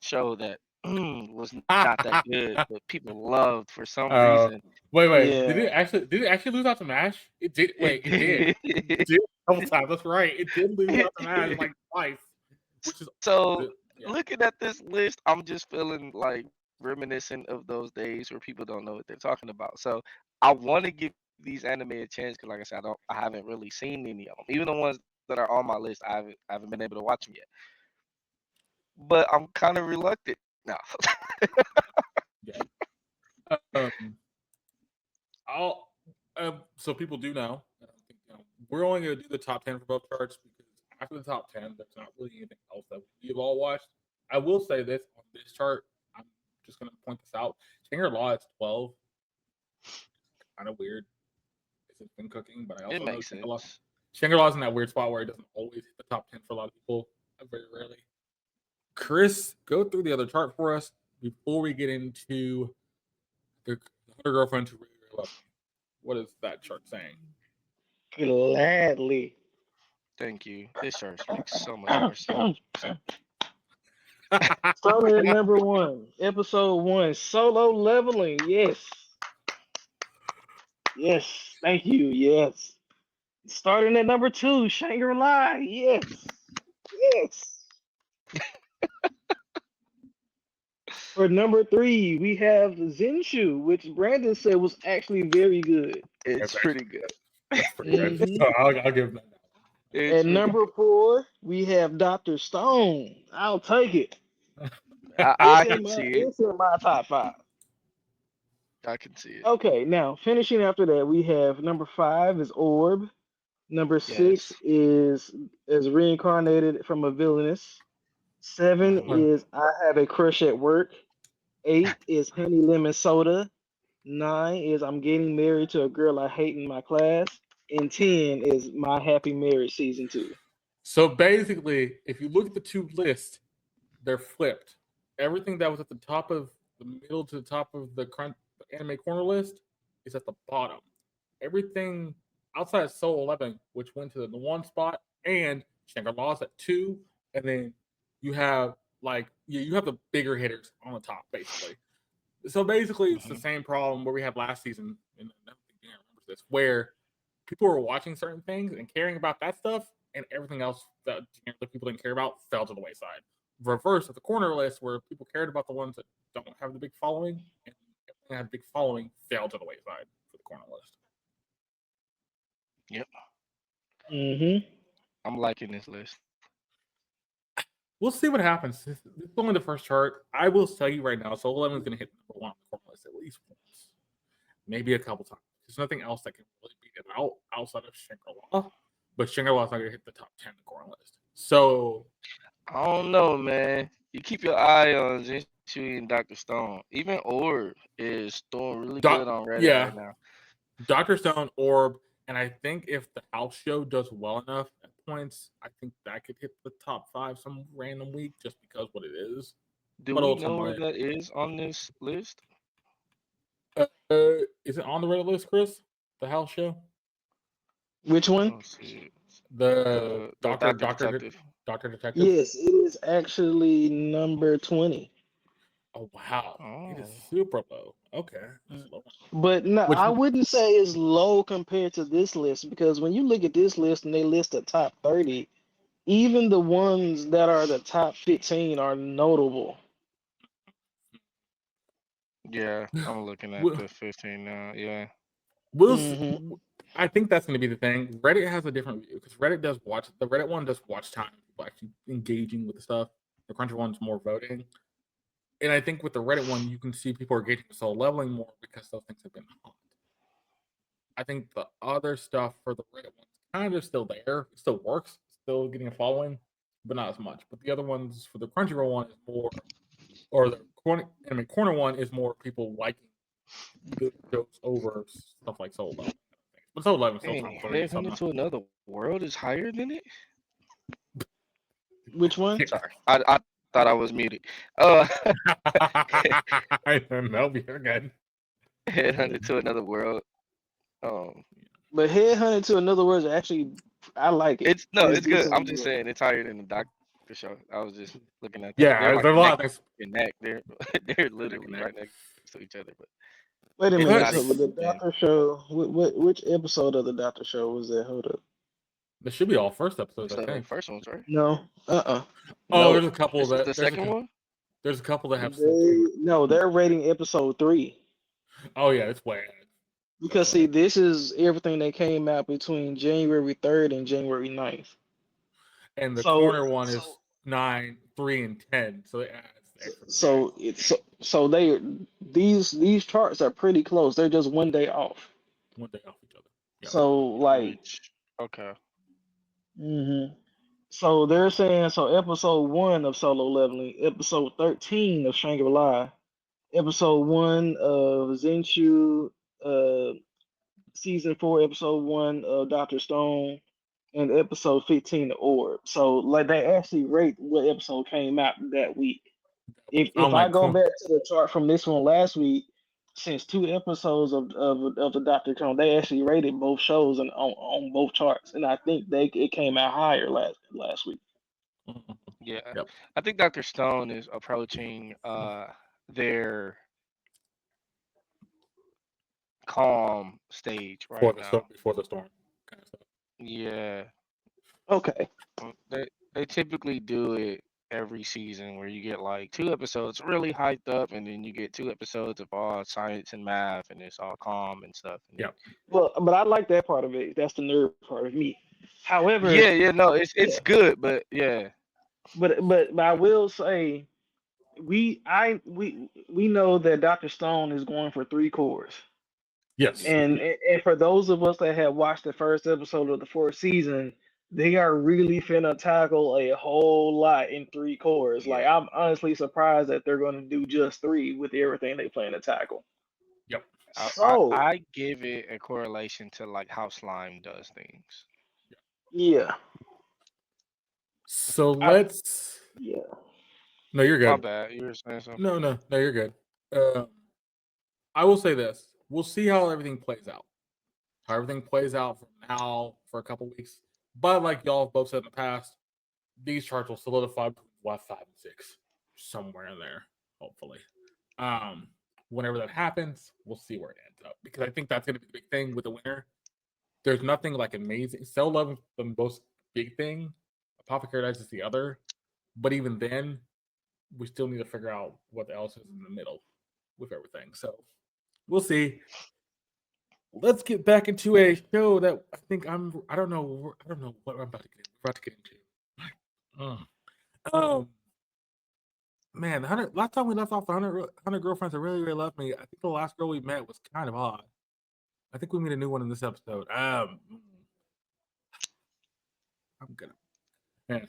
C: show that was not that good, but people loved for some reason.
A: Wait. Did
B: Yeah.
A: it actually lose out to MASH? It did. Wait, it did.
C: It
A: It did a couple times. That's right. It did lose out to MASH
C: did.
A: like twice, which is
C: So
A: yeah.
C: looking at this list, I'm just feeling like reminiscent of those days where people don't know what they're talking about. So I want to give these anime a chance because, like I said, I haven't really seen any of them. Even the ones that are on my list, I haven't been able to watch them yet. But I'm kind of reluctant now.
A: Yeah. I'll so people do know. I don't think, we're only going to do the top 10 for both charts because after the top 10, there's not really anything else that we've all watched. I will say this on this chart. I'm just going to point this out. Shangri Law is 12. Kind of weird. It's been cooking, but I also
C: It
A: know
C: makes sense.
A: Shangri Law's in that weird spot where it doesn't always hit the top 10 for a lot of people. Very rarely. Chris, go through the other chart for us before we get into the Hunter Girlfriend to really, really love me. What is that chart saying?
B: Gladly.
C: Thank you. This chart makes so much more sense.
B: Starting at number 1, episode 1, Solo Leveling. Yes. Yes. Thank you. Yes. Starting at number 2, Shangri-La. Yes. Yes. For number 3, we have Zenshu, which Brandon said was actually very good.
C: It's pretty good.
A: That's pretty good.
B: Mhm.
A: So I'll give them that.
C: It's
B: At
C: pretty
B: number 4, we have Dr. Stone. I'll take it.
C: I can see it.
B: It's in my top 5.
C: I can see it.
B: Okay, now finishing after that, we have number 5 is Orb. Number 6
C: Yes.
B: is reincarnated from a villainess. 7
C: Mhm.
B: is I have a crush at work. 8 is honey lemon soda. 9 is I'm getting married to a girl I hate in my class. And 10 is My Happy Marriage season 2.
A: So basically, if you look at the two lists, they're flipped. Everything that was at the top of the middle to the top of the anime corner list is at the bottom. Everything outside of Soul 11, which went to the 1 spot, and Shangri-La's at 2, and then you have you have the bigger hitters on the top, basically. So basically, it's the same problem where we had last season, and I don't think Dan remembers this, where people were watching certain things and caring about that stuff, and everything else that people didn't care about fell to the wayside. Reverse of the corner list, where people cared about the ones that don't have the big following, and everything that had a big following fell to the wayside for the corner list.
C: Yep.
B: Mm-hmm.
C: I'm liking this list.
A: We'll see what happens. This is only the first chart. I will tell you right now, Soul 11 is going to hit number 1 on the corner list at least once, maybe a couple times. There's nothing else that can really beat it out outside of Shangri-La, but Shangri-La is not going to hit the top 10 on the corner list. So
C: I don't know, man. You keep your eye on Zenshi and Dr. Stone. Even Orb is doing really good on Reddit right now.
A: Dr. Stone, Orb, and I think if the house show does well enough at points, I think that could hit the top 5 some random week just because what it is.
C: Do
A: But
C: we know
A: ultimately,
C: where that is on this list?
A: Is it on the Reddit list, Chris? The house show?
B: Which one?
C: Let's see.
A: The
C: The
A: doctor,
C: Doctor
A: doctor,
C: Detective.
A: doctor detective.
B: Yes, it is actually number 20.
A: Oh wow, it is
C: Oh.
A: super low. Okay, that's
B: Mm.
A: low.
B: But no,
A: Which
B: I wouldn't say it's low compared to this list because when you look at this list and they list the top 30, even the ones that are the top 15 are notable.
C: Yeah, I'm looking at
A: we'll,
C: the 15 now. Yeah.
B: Hmm
A: I think that's going to be the thing. Reddit has a different view because Reddit does watch. The Reddit one does watch time, people actually engaging with the stuff. The Crunchy one's more voting, and I think with the Reddit one, you can see people are engaging with soul leveling more because those things have been hot. I think the other stuff for the Reddit one's kind of still there. It still works, still getting a following, but not as much. But the other ones for the Crunchyroll one is more, or the anime corner one is more people liking the jokes over stuff like Soul Level. But Soul Level is still top
C: Dang,
A: 30
C: Headhunter
A: something.
C: to Another World is higher than it?
B: Which one?
C: Sorry. I thought I was muted. Uh
A: I don't know, but you're good.
C: Headhunter to Another World.
B: But Headhunted to Another Words actually, I like it. It's
C: It's good. I'm
B: decently
C: just
B: good.
C: saying it's higher than the Doctor Show. I was just looking at that. They're
A: Yeah,
C: like
A: there's a lot
C: neck
A: of things.
C: and neck. They're
A: Neck and
C: literally
A: neck.
C: right next to each other, but
B: Wait a
C: it's
B: minute.
C: not
B: So with the
C: even.
B: Doctor Show, which episode of the Doctor Show was that? Hold up.
A: This should be all first episodes,
C: It's
A: I
C: the
A: think.
C: first ones, right?
B: No.
A: Oh,
B: No.
A: there's a couple
C: This is
A: that
C: the second one.
A: there's a couple that have some.
B: They're rating episode 3.
A: Oh yeah, it's way ahead.
B: Because see, this is everything that came out between January 3rd and January 9th.
A: And the
B: So
A: corner one is 9, 3, and 10. So it adds the extra.
B: so it's so they these charts are pretty close. They're just one day off.
A: One day off each other. Yep.
B: So like
C: Okay.
B: so they're saying so episode 1 of Solo Leveling, episode 13 of Shangri-La, episode 1 of Zenshu, season 4, episode 1 of Doctor Stone, and episode 15 of Orb. So like they actually rate what episode came out that week. If I
A: Unlike
B: go back to the chart from this one last week, since 2 episodes of the Doctor Stone, they actually rated both shows and on both charts, and I think it came out higher last week.
C: Yeah.
A: Yep.
C: I think Dr. Stone is approaching their calm stage right now.
A: Before the storm kind of stuff.
C: Yeah.
B: Okay.
C: They typically do it every season where you get like 2 episodes really hyped up and then you get 2 episodes of all science and math and it's all calm and stuff. And
A: Yep.
B: Well, but I like that part of it. That's the nerd part of me. However,
C: no, it's good, but yeah.
B: but I will say we know that Dr. Stone is going for 3 cores.
A: Yes.
B: And for those of us that have watched the first episode of the 4th season, they are really finna tackle a whole lot in 3 cores. Like
C: Yeah.
B: I'm honestly surprised that they're gonna do just 3 with everything they plan to tackle.
A: Yep.
B: So
C: I give it a correlation to like how slime does things.
B: yeah.
A: So let's.
B: Yeah.
A: No, you're
C: My
A: good.
C: bad. You were saying something?
A: No, you're good. I will say this: we'll see how everything plays out. How everything plays out from now for a couple weeks. But like y'all have both said in the past, these charts will solidify between 5 and 6, somewhere in there, hopefully. Whenever that happens, we'll see where it ends up because I think that's going to be the big thing with the winner. There's nothing like amazing. Cell Love is the most big thing. Apothecary Dice is the other. But even then, we still need to figure out what else is in the middle with everything. So we'll see. Let's get back into a show that I think I don't know what I'm about to get into. Man, last time we left off the 100 girlfriends that really, really loved me, I think the last girl we met was kind of odd. I think we meet a new one in this episode. I'm gonna, man,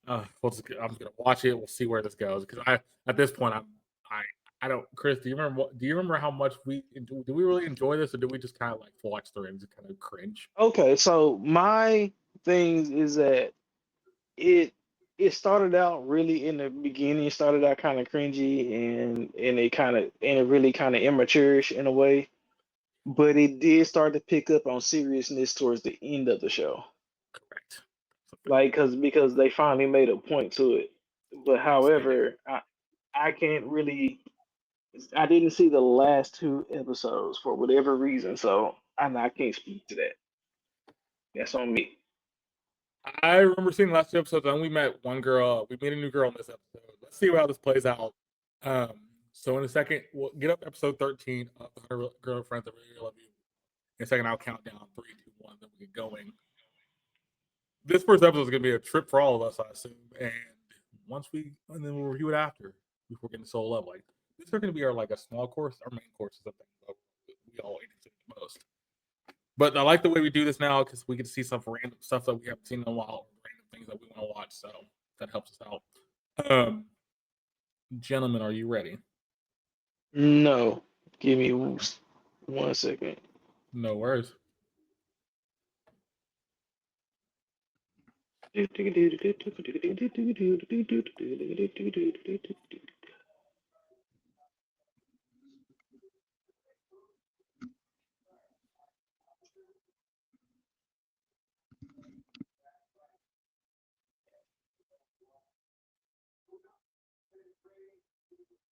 A: I'm just gonna watch it. We'll see where this goes because at this point I don't. Chris, do you remember how much do we really enjoy this, or do we just kind of like watch through and just kind of cringe?
B: Okay, so my thing is that it it started out really in the beginning. It started out kind of cringy and it really kind of immature-ish in a way. But it did start to pick up on seriousness towards the end of the show.
A: Correct.
B: Like, because they finally made a point to it. But
A: They do.
B: however, I can't really. I didn't see the last two episodes for whatever reason, so I can't speak to that. That's on me.
A: I remember seeing the last two episodes, and we met one girl. We met a new girl in this episode. Let's see how this plays out. So in a second, we'll get up to episode 13 of the Girlfriend. I really love you. In a second, I'll count down 3, 2, 1, then we get going. This first episode is going to be a trip for all of us, I assume. And and then we'll review it after before getting soul level. Like this is going to be like a small course. Our main course is something we all interested in the most. But I like the way we do this now because we get to see some random stuff that we haven't seen in a while, random things that we want to watch. So that helps us out. Gentlemen, are you ready?
B: No, give me 1 second.
A: No worries.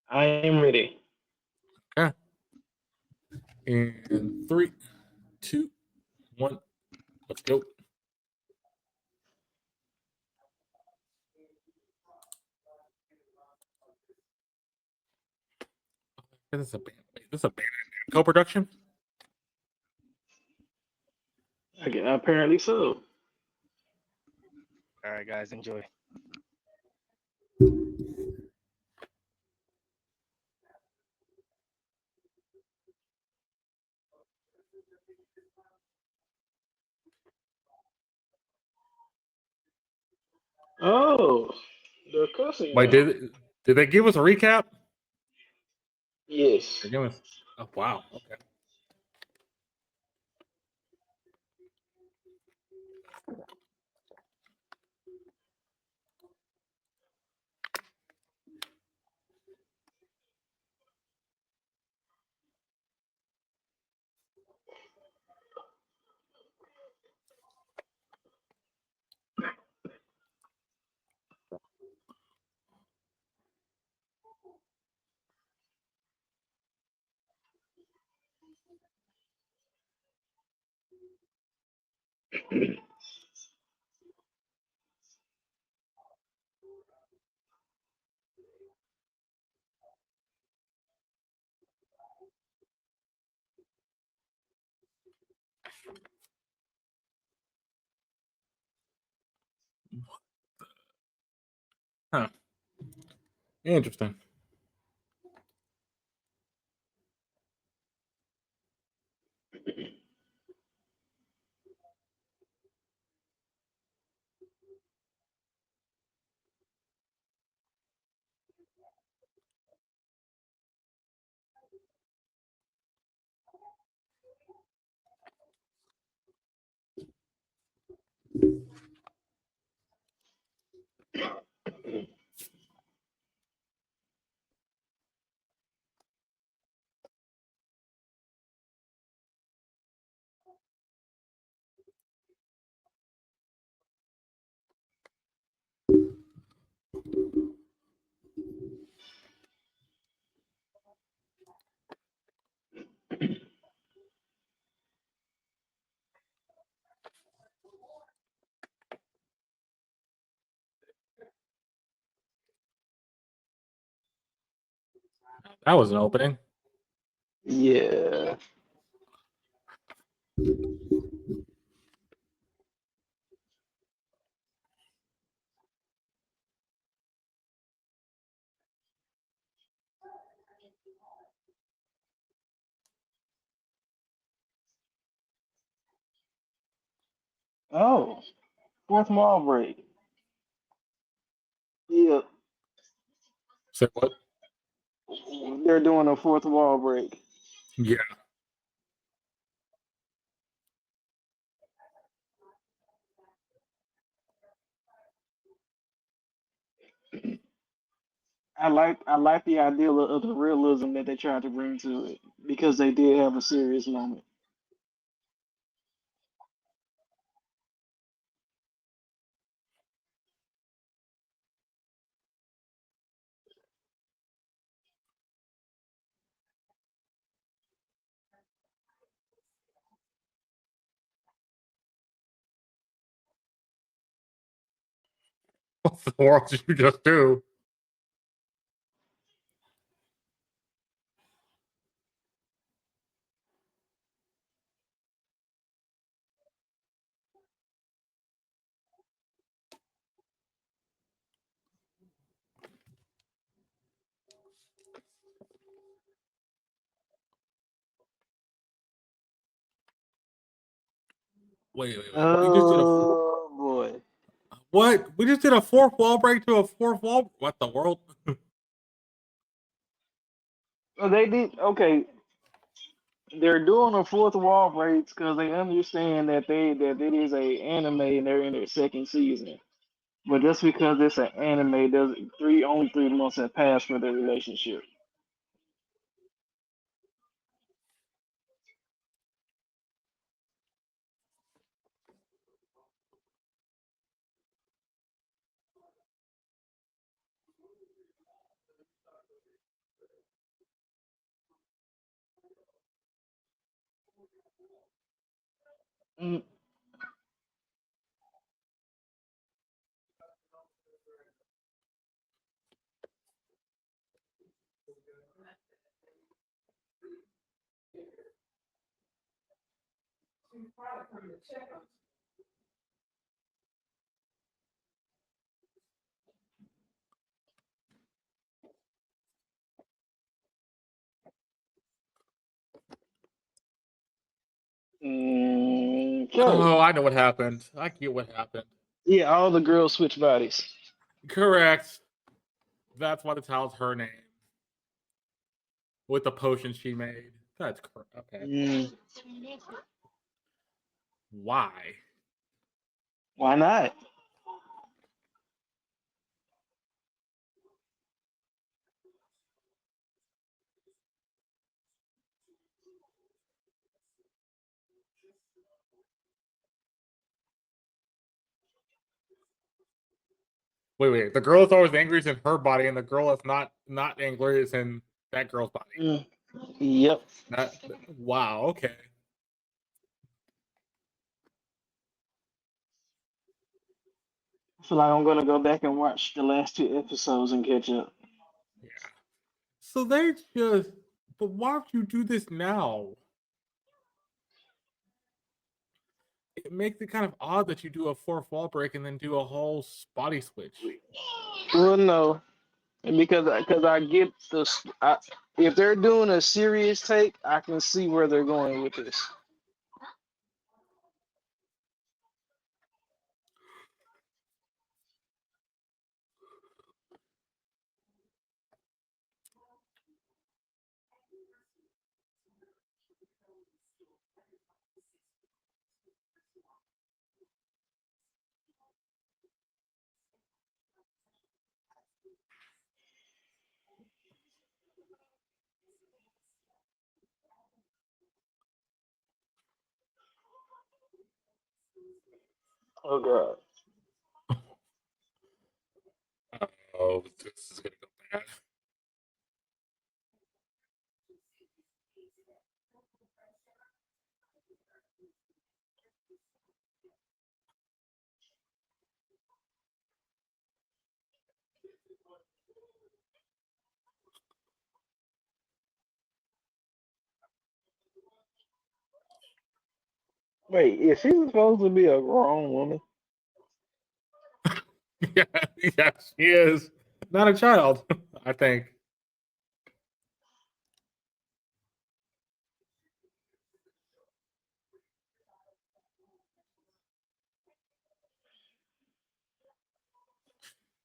B: I am ready.
A: Okay. In 3, 2, 1, let's go. This is a band. Wait, this is a band co-production.
B: Apparently so.
C: All right, guys, enjoy.
B: Oh, they're cussing
A: Wait,
B: now.
A: did they give us a recap?
B: Yes.
A: They're giving us. Oh wow. Okay. Huh. Interesting. That was an opening.
B: Yeah. Oh, fourth wall break. Yeah,
A: Say what?
B: they're doing a fourth wall break.
A: Yeah.
B: I like the idea of the realism that they tried to bring to it because they did have a serious moment.
A: What the world did you just do? Wait. We just did a
B: Oh boy.
A: what? We just did a fourth wall break to a fourth wall. What the world?
B: Well, they did okay. They're doing a fourth wall breaks because they understand that it is a anime and they're in their second season. But just because it's an anime, does only 3 months have passed for their relationship. Mm. Okay.
A: Oh, I know what happened. I get what happened.
B: Yeah, all the girls switch bodies.
A: Correct. That's why the tile's her name. With the potion she made. That's correct. Okay.
B: Mm.
A: Why?
B: Why not?
A: Wait. The girl that's always angry is in her body, and the girl that's not angry is in that girl's body.
B: Mm. Yep.
A: Wow. Okay.
B: I feel like I'm gonna go back and watch the last 2 episodes and catch up.
A: Yeah. So they just. But why would you do this now? It makes it kind of odd that you do a fourth wall break and then do a whole body switch.
B: Well, no, because I get if they're doing a serious take, I can see where they're going with this. Oh god.
A: Oh, this is gonna go bad.
B: Wait, is she supposed to be a grown woman?
A: Yeah, she is not a child. I think.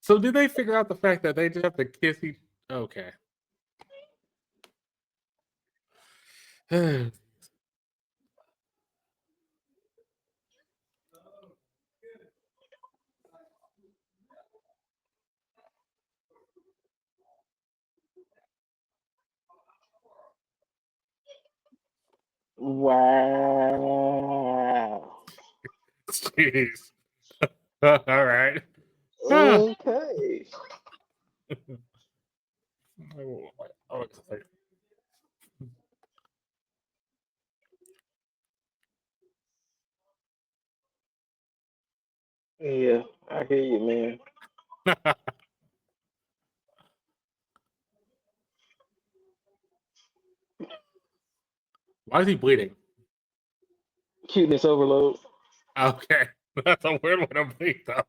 A: So did they figure out the fact that they just have to kiss each? Okay.
B: Wow.
A: Jeez. All right. Huh.
B: Okay.
A: Oh, it's like-
B: Yeah, I hear you, man.
A: Why is he bleeding?
B: Cuteness overload.
A: Okay, that's a weird one to bleed though.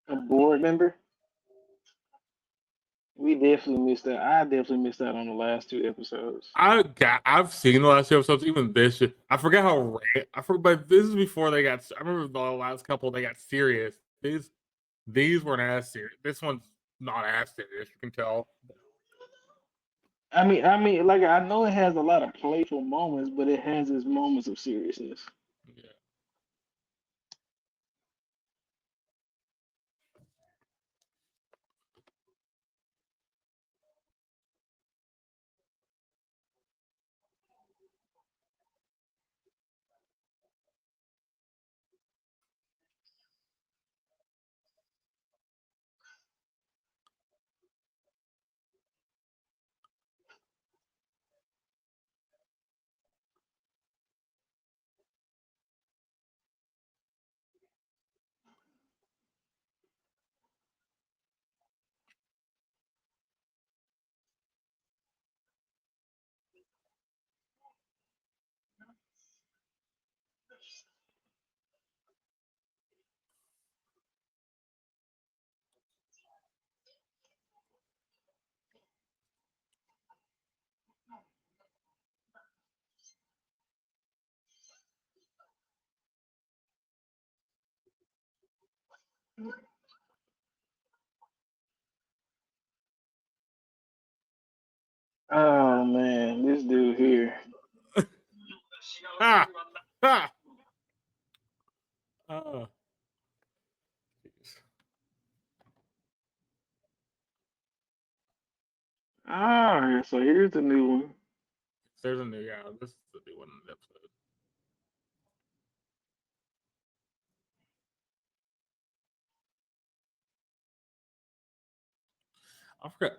B: A board member. We definitely missed that. I definitely missed out on the last two episodes.
A: I've seen the last two episodes, even this shit. I forget how I forget, but this is before they got. I remember the last couple they got serious. These weren't as serious. This one's not as serious. You can tell.
B: Like I know it has a lot of playful moments, but it has its moments of seriousness.
A: Yeah.
B: Oh man, this dude here.
A: Ah, ah. Oh, jeez.
B: Alright, so here's the new one.
A: There's a new This is the new one in the episode.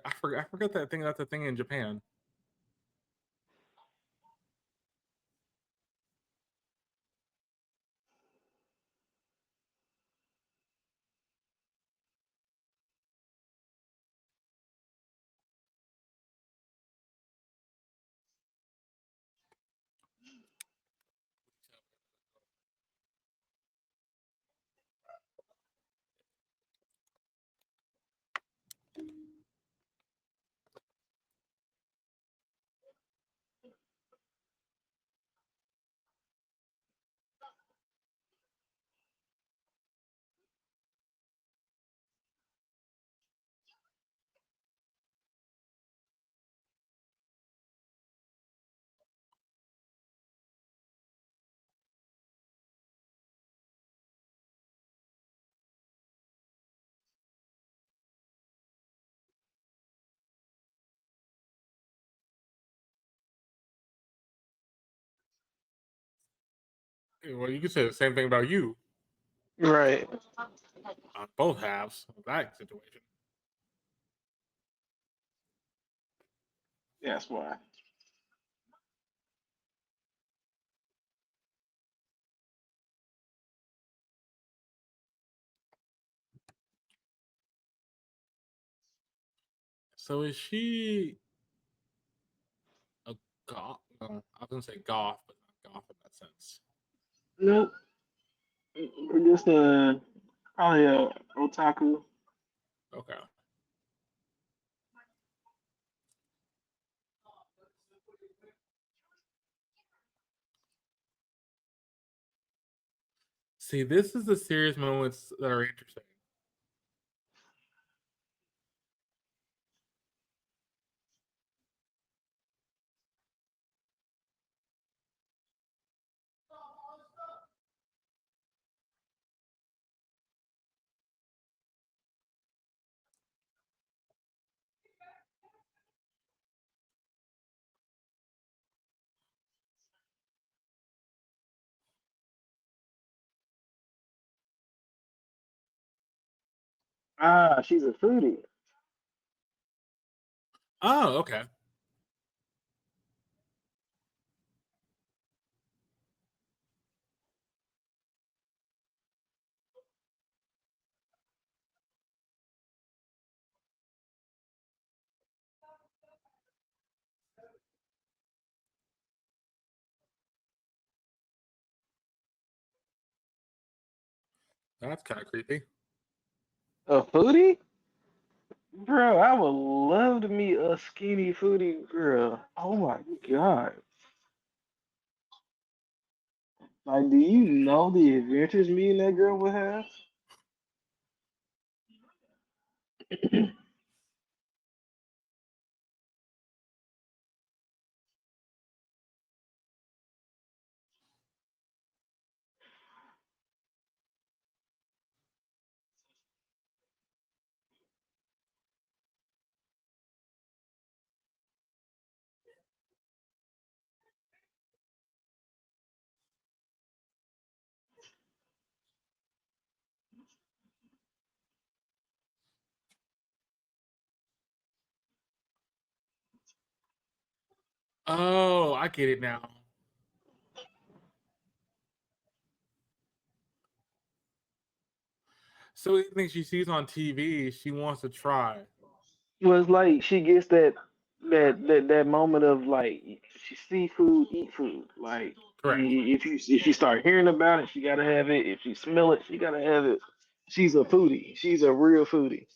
A: I forgot that thing. That's a thing in Japan. Well, you could say the same thing about you
B: Right.
A: on both halves of that situation.
B: That's why.
A: So is she a goth? No, I was gonna say goth, but not goth in that sense.
B: Nope. We're just Probably a otaku.
A: Okay. See, this is the serious moments that are interesting.
B: Ah, she's a foodie.
A: Oh, okay. That's kind of creepy.
B: A foodie? Bro, I would love to meet a skinny foodie girl. Oh my god. Like, do you know the adventures me and that girl would have?
A: Oh, I get it now. So anything she sees on TV, she wants to try.
B: Well, it's like she gets that moment of like she see food, eat food. Like
A: Correct.
B: if you start hearing about it, she gotta have it. If she smell it, she gotta have it. She's a foodie. She's a real foodie.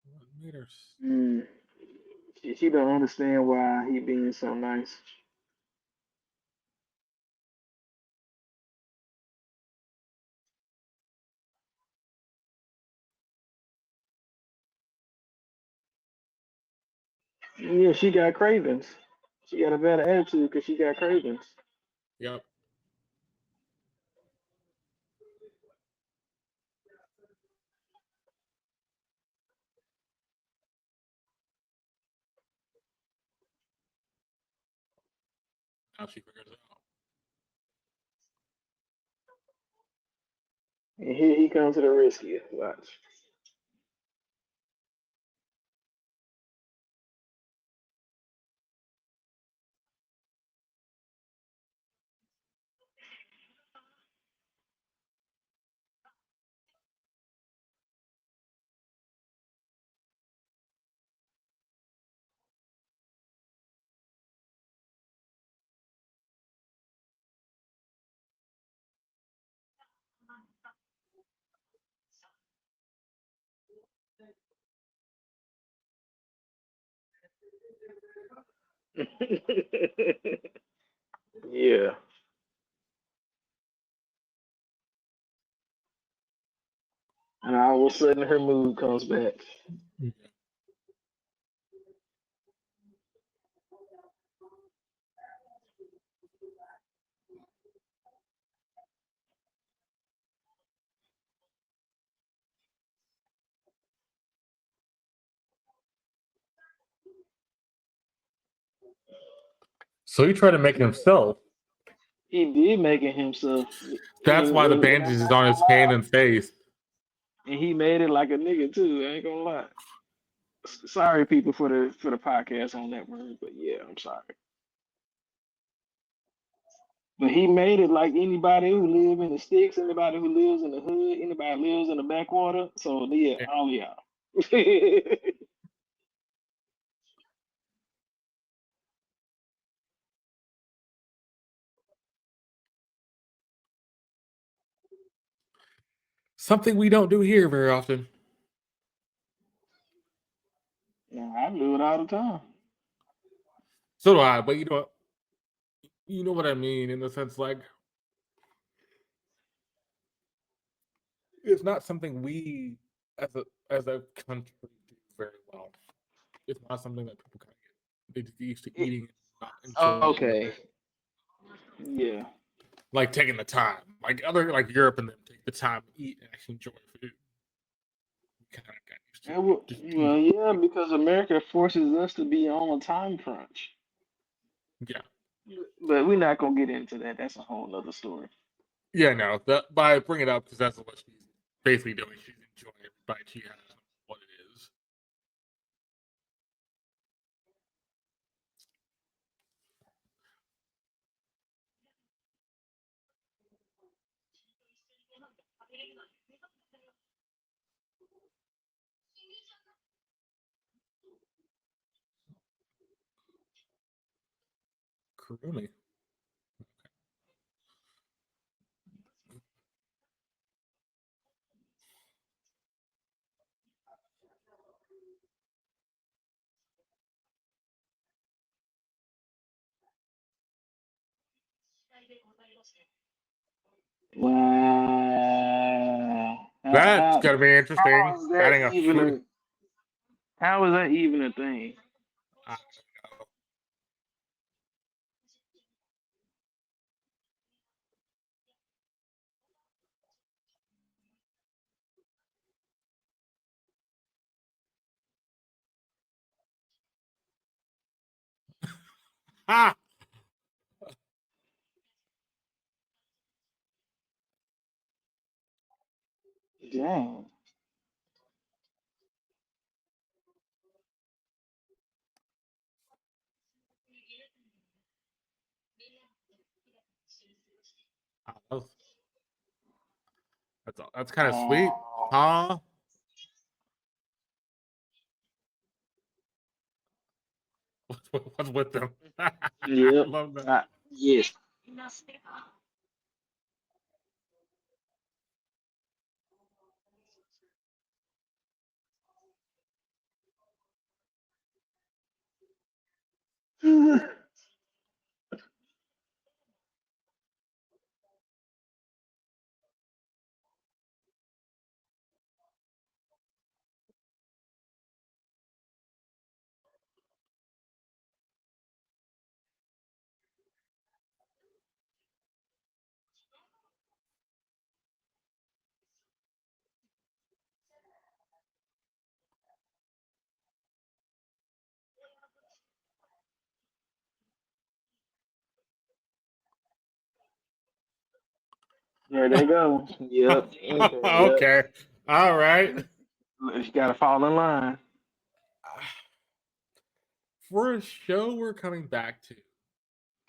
A: What made her
B: Mm. She don't understand why he being so nice. Yeah, she got cravings. She got a bad attitude because she got cravings.
A: Yep. Now she figures it out.
B: And here he comes to the rescue. Watch. Yeah. And all of a sudden her mood comes back.
A: So he tried to make it himself.
B: He did make it himself.
A: That's why the
B: And I'm
A: bandage is
B: not
A: on
B: gonna
A: his hand
B: lie.
A: and face.
B: And he made it like a nigga too. I ain't gonna lie. Sorry, people, for the podcast on that word, but yeah, I'm sorry. But he made it like anybody who live in the sticks, anybody who lives in the hood, anybody who lives in the backwater. So yeah,
A: Yeah.
B: all y'all.
A: Something we don't do here very often.
B: Yeah, I do it all the time.
A: So do I, but you know what I mean in the sense like it's not something we as a country do very well. It's not something that people kind of get used to
B: It,
A: eating and not enjoying
B: okay. Yeah.
A: like taking the time. Like other like Europe and them take the time to eat and actually enjoy food. We kind of got used to just
B: Well,
A: eating.
B: yeah, because America forces us to be on a time crunch.
A: Yeah.
B: But we're not gonna get into that. That's a whole nother story.
A: Yeah, no. But I bring it up because that's what she's basically doing. She's enjoying every bite she has, what it is. Kurumi.
B: Wow.
A: That's gonna be
B: How
A: interesting.
B: is that
A: Adding a
B: even
A: food.
B: how is that even a thing?
A: I don't know.
B: Dang.
A: Ah, that's kind of sweet,
B: Oh.
A: huh? What's with them? I
B: Yep.
A: love that.
B: Yes. There they go. Yep. Okay. Yep.
A: Okay, all right.
B: You gotta fall in line.
A: For a show we're coming back to,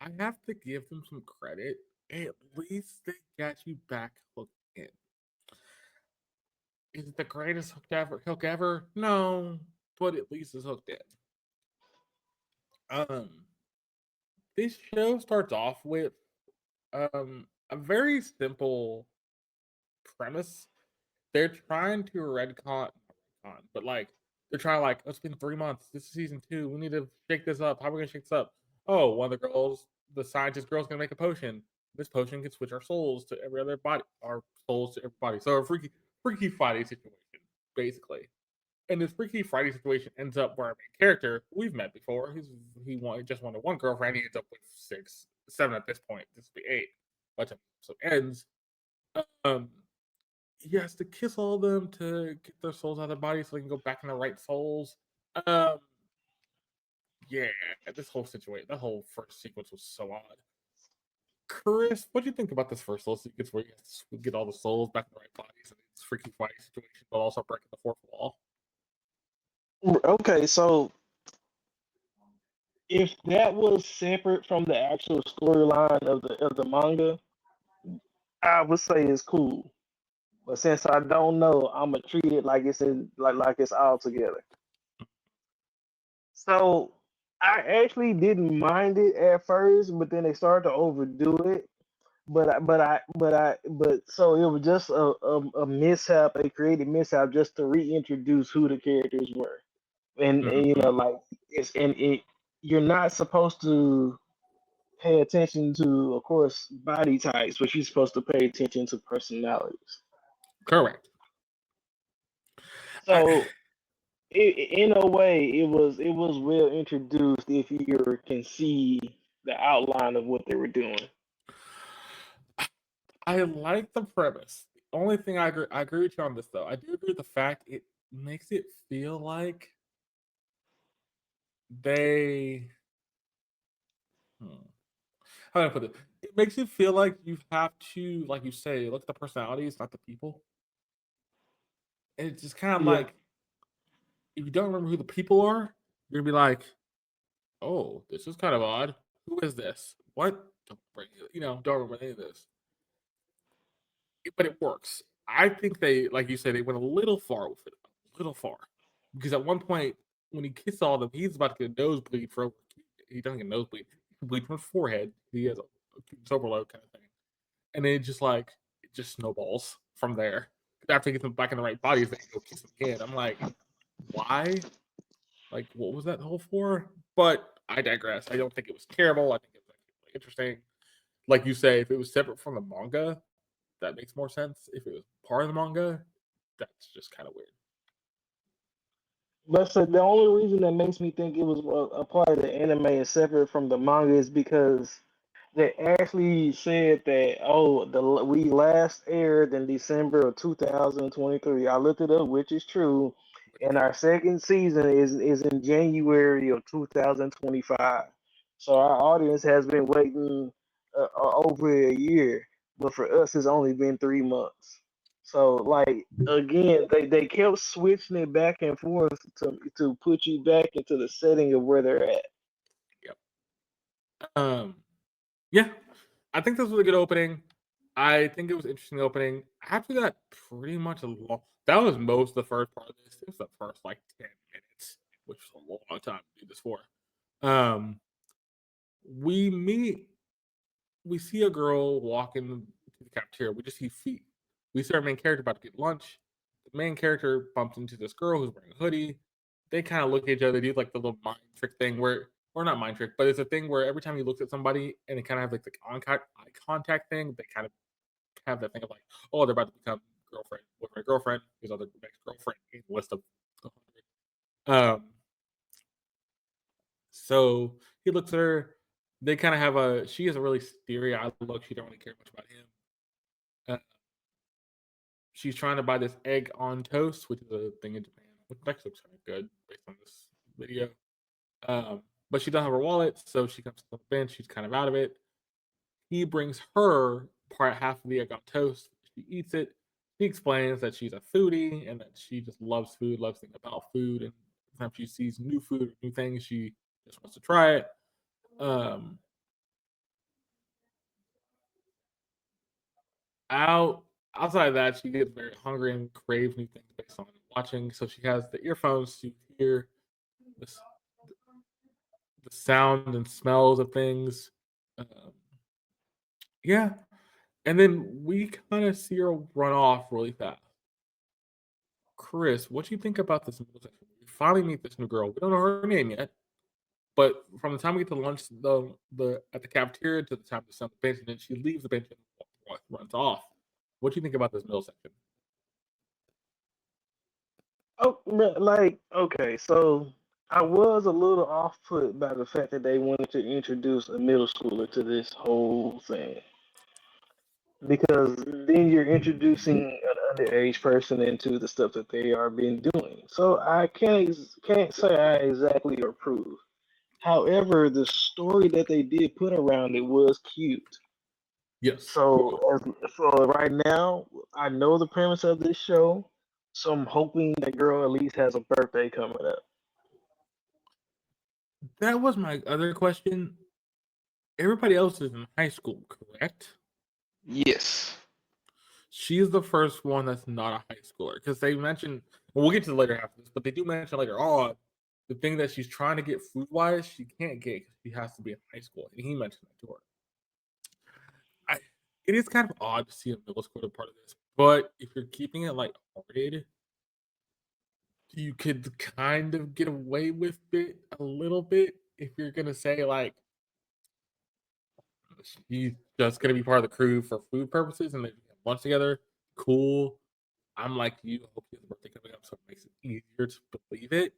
A: I have to give them some credit. At least they got you back hooked in. Is it the greatest hook ever? No, but at least it's hooked in. Um, this show starts off with a very simple premise. They're trying to but like they're trying like it's been 3 months. This is season 2. We need to shake this up. How are we gonna shake this up? Oh, one of the girls, the scientist girl's gonna make a potion. This potion can switch our souls to every other body, our souls to everybody. So a freaky Friday situation, basically. And this Freaky Friday situation ends up where our main character we've met before. He just wanted one girlfriend. He ends up with 6, 7 at this point. This will be 8. But so ends. Um, he has to kiss all of them to get their souls out of their body so they can go back in the right souls. Um, yeah, this whole situation, that whole first sequence was so odd. Chris, what do you think about this first little sequence where you have to get all the souls back in the right bodies and it's freaky fighting situation, but also breaking the fourth wall?
B: Okay, so if that was separate from the actual storyline of the manga, I would say it's cool. But since I don't know, I'm gonna treat it like it's in like it's all together. So I actually didn't mind it at first, but then they started to overdo it. But so it was just a mishap, a creative mishap, just to reintroduce who the characters were, and you
A: Mm-hmm.
B: know, like you're not supposed to pay attention to, of course, body types, but you're supposed to pay attention to personalities.
A: Correct. I,
B: So in a way, it was well introduced if you can see the outline of what they were doing.
A: I like the premise. The only thing I agree with you on this though. I do agree with the fact it makes it feel like they. Hmm, how do I put it? It makes it feel like you have to, like you say, look at the personalities, not the people. And it's just kind of
B: Yeah.
A: like if you don't remember who the people are, you're gonna be like, "Oh, this is kind of odd. Who is this? What? Don't remember any of this." But it works. I think they, like you say, they went a little far with it, a little far, because at one point when he kissed all of them, he's about to get a nosebleed for. He doesn't get a nosebleed. He bleeds from his forehead. He has a overload kind of thing, and then it just snowballs from there. After he gets them back in the right bodies, they go kiss him again. I'm like, why? Like, what was that whole for? But I digress. I don't think it was terrible. I think it was actually really interesting. Like you say, if it was separate from the manga, that makes more sense. If it was part of the manga, that's just kind of weird.
B: But so the only reason that makes me think it was a part of the anime and separate from the manga is because they actually said that we last aired in December of 2023. I looked it up, which is true, and our second season is in January of 2025. So our audience has been waiting over a year, but for us, it's only been 3 months. So like again, they kept switching it back and forth to put you back into the setting of where they're at.
A: Yep. Um. Yeah, I think this was a good opening. I think it was interesting opening. After that, pretty much a long. That was most of the first part of this. It was the first like 10 minutes, which was a long time to do this for. Um. We meet. We see a girl walking to the cafeteria. We just see feet. We see our main character about to get lunch. The main character bumps into this girl who's wearing a hoodie. They kind of look at each other. They do like the little mind trick thing where, or not mind trick, but it's a thing where every time he looks at somebody and they kind of have like the eye contact thing, they kind of have that thing of like, oh, they're about to become girlfriend, boyfriend, girlfriend. His other next girlfriend in the list of 100. So he looks at her. They kind of have a. She has a really steely-eyed look. She don't really care much about him. Uh, she's trying to buy this egg on toast, which is a thing in Japan, which actually looks kind of good based on this video. But she doesn't have her wallet, so she comes to the bench. She's kind of out of it. He brings her part half of the egg on toast. She eats it. She explains that she's a foodie and that she just loves food, loves thinking about food, and every time she sees new food or new things, she just wants to try it. Um, out Outside of that, she gets very hungry and craves new things based on watching. So she has the earphones to hear this, the sound and smells of things. Um, yeah, and then we kind of see her run off really fast. Chris, what do you think about this middle section? We finally meet this new girl. We don't know her name yet, but from the time we get to lunch, the at the cafeteria to the time to sit on the bench, and then she leaves the bench and runs off. What do you think about this middle section?
B: Oh, like okay, so I was a little off put by the fact that they wanted to introduce a middle schooler to this whole thing because then you're introducing an underage person into the stuff that they are been doing. So I can't say I exactly approve. However, the story that they did put around it was cute.
A: Yes.
B: So right now, I know the premise of this show, so I'm hoping that girl at least has a birthday coming up.
A: That was my other question. Everybody else is in high school, correct?
B: Yes.
A: She's the first one that's not a high schooler because they mentioned. Well, we'll get to the later half of this, but they do mention later on the thing that she's trying to get food wise, she can't get because she has to be in high school, and he mentioned that to her. It is kind of odd to see a middle schooler part of this, but if you're keeping it like R-rated, you could kind of get away with it a little bit if you're gonna say like she's just gonna be part of the crew for food purposes and they have lunch together. Cool. I'm like you. I hope you have a birthday coming up, so it makes it easier to believe it.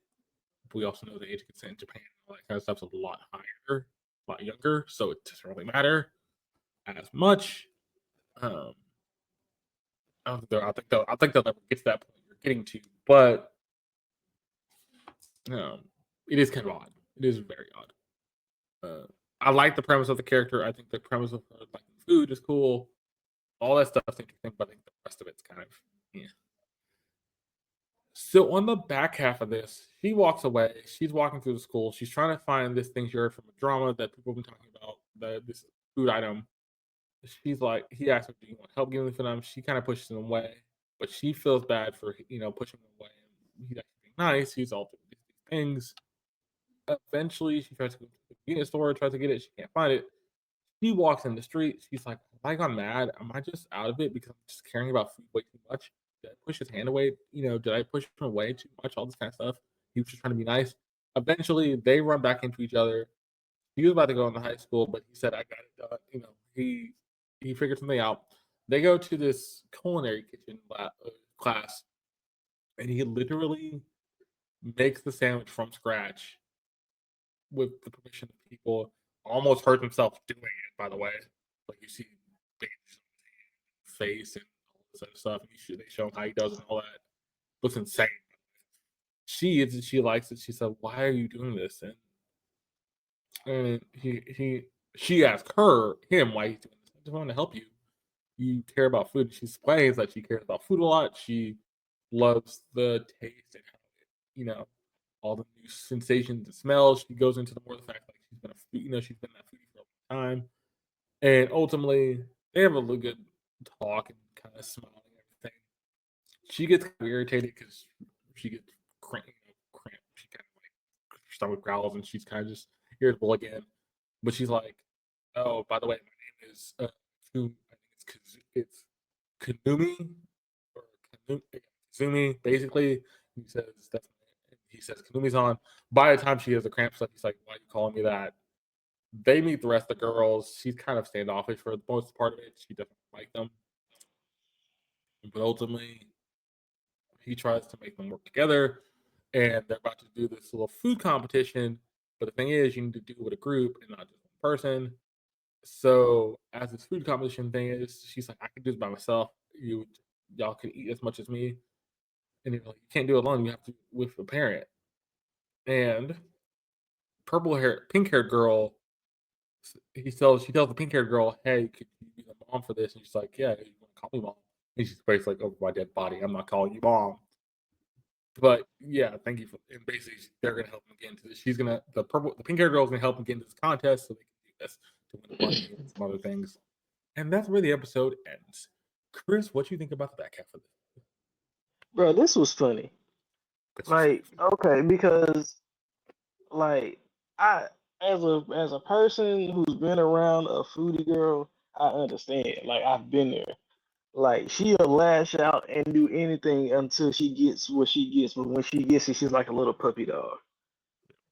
A: But we also know the age of consent in Japan and all that kind of stuff's a lot higher, a lot younger, so it doesn't really matter as much. Um, I think they'll never get to that point you're getting to, but it is kind of odd. It is very odd. I like the premise of the character. I think the premise of her like food is cool. All that stuff's interesting, but I think the rest of it's kind of yeah. So on the back half of this, she walks away. She's walking through the school. She's trying to find this thing she heard from a drama that people have been talking about, this food item. She's like, he asks her, "Do you want help getting the food item?" She kind of pushes him away, but she feels bad for pushing him away. And he's actually being nice. He's all doing these things. Eventually, she tries to go to the convenience store, tries to get it. She can't find it. She walks in the street. She's like, "Have I gone mad? Am I just out of it because I'm just caring about food way too much? Did I push his hand away? Did I push him away too much? All this kind of stuff." He was just trying to be nice. Eventually, they run back into each other. He was about to go into high school, but he said, "I got it done." He figured something out. They go to this culinary kitchen class, and he literally makes the sandwich from scratch with the permission of people. Almost hurt himself doing it, by the way. Like you see bandages on his face and all this other stuff. And they show him how he does it and all that. Looks insane. She likes it. She said, "Why are you doing this?" And she asked him why he's doing this. "I just want to help you. You care about food." She explains that she cares about food a lot. She loves the taste and how all the new sensations and smells. She goes into the more the fact like she's been that foodie for a long time, and ultimately they have a little good talk and kind of smiling and everything. She gets kind of irritated because she gets cramp. She kind of like her stomach growls and she's kind of just irritable again. But she's like, "Oh, by the way, my name is I think it's Kanumi or Kazumi, basically." He says that's he says Kanumi's on. By the time she has the cramp stuff, he's like, "Why are you calling me that?" They meet the rest of the girls. She's kind of standoffish for the most part of it. She doesn't like them. But ultimately, he tries to make them work together. And they're about to do this little food competition. But the thing is, you need to do it with a group and not just one person. So as this food competition thing is, she's like, "I can do this by myself. Y'all can eat as much as me." And he's like, "You can't do it alone. You have to with a parent." And pink haired girl, she tells the pink haired girl, "Hey, could you be the mom for this?" And she's like, "Yeah, you want to call me mom?" And she's basically like, "Over my dead body, I'm not calling you mom." But yeah, thank you for. And basically, they're gonna help him get into this. The pink haired girl is gonna help him get into this contest so they can do this to win the money and some other things. And that's where the episode ends. Chris, what do you think about the back half of this?
B: Bro, this was funny. Like, okay, because like I as a person who's been around a foodie girl, I understand. Like I've been there. Like she'll lash out and do anything until she gets what she gets, but when she gets it, she's like a little puppy dog.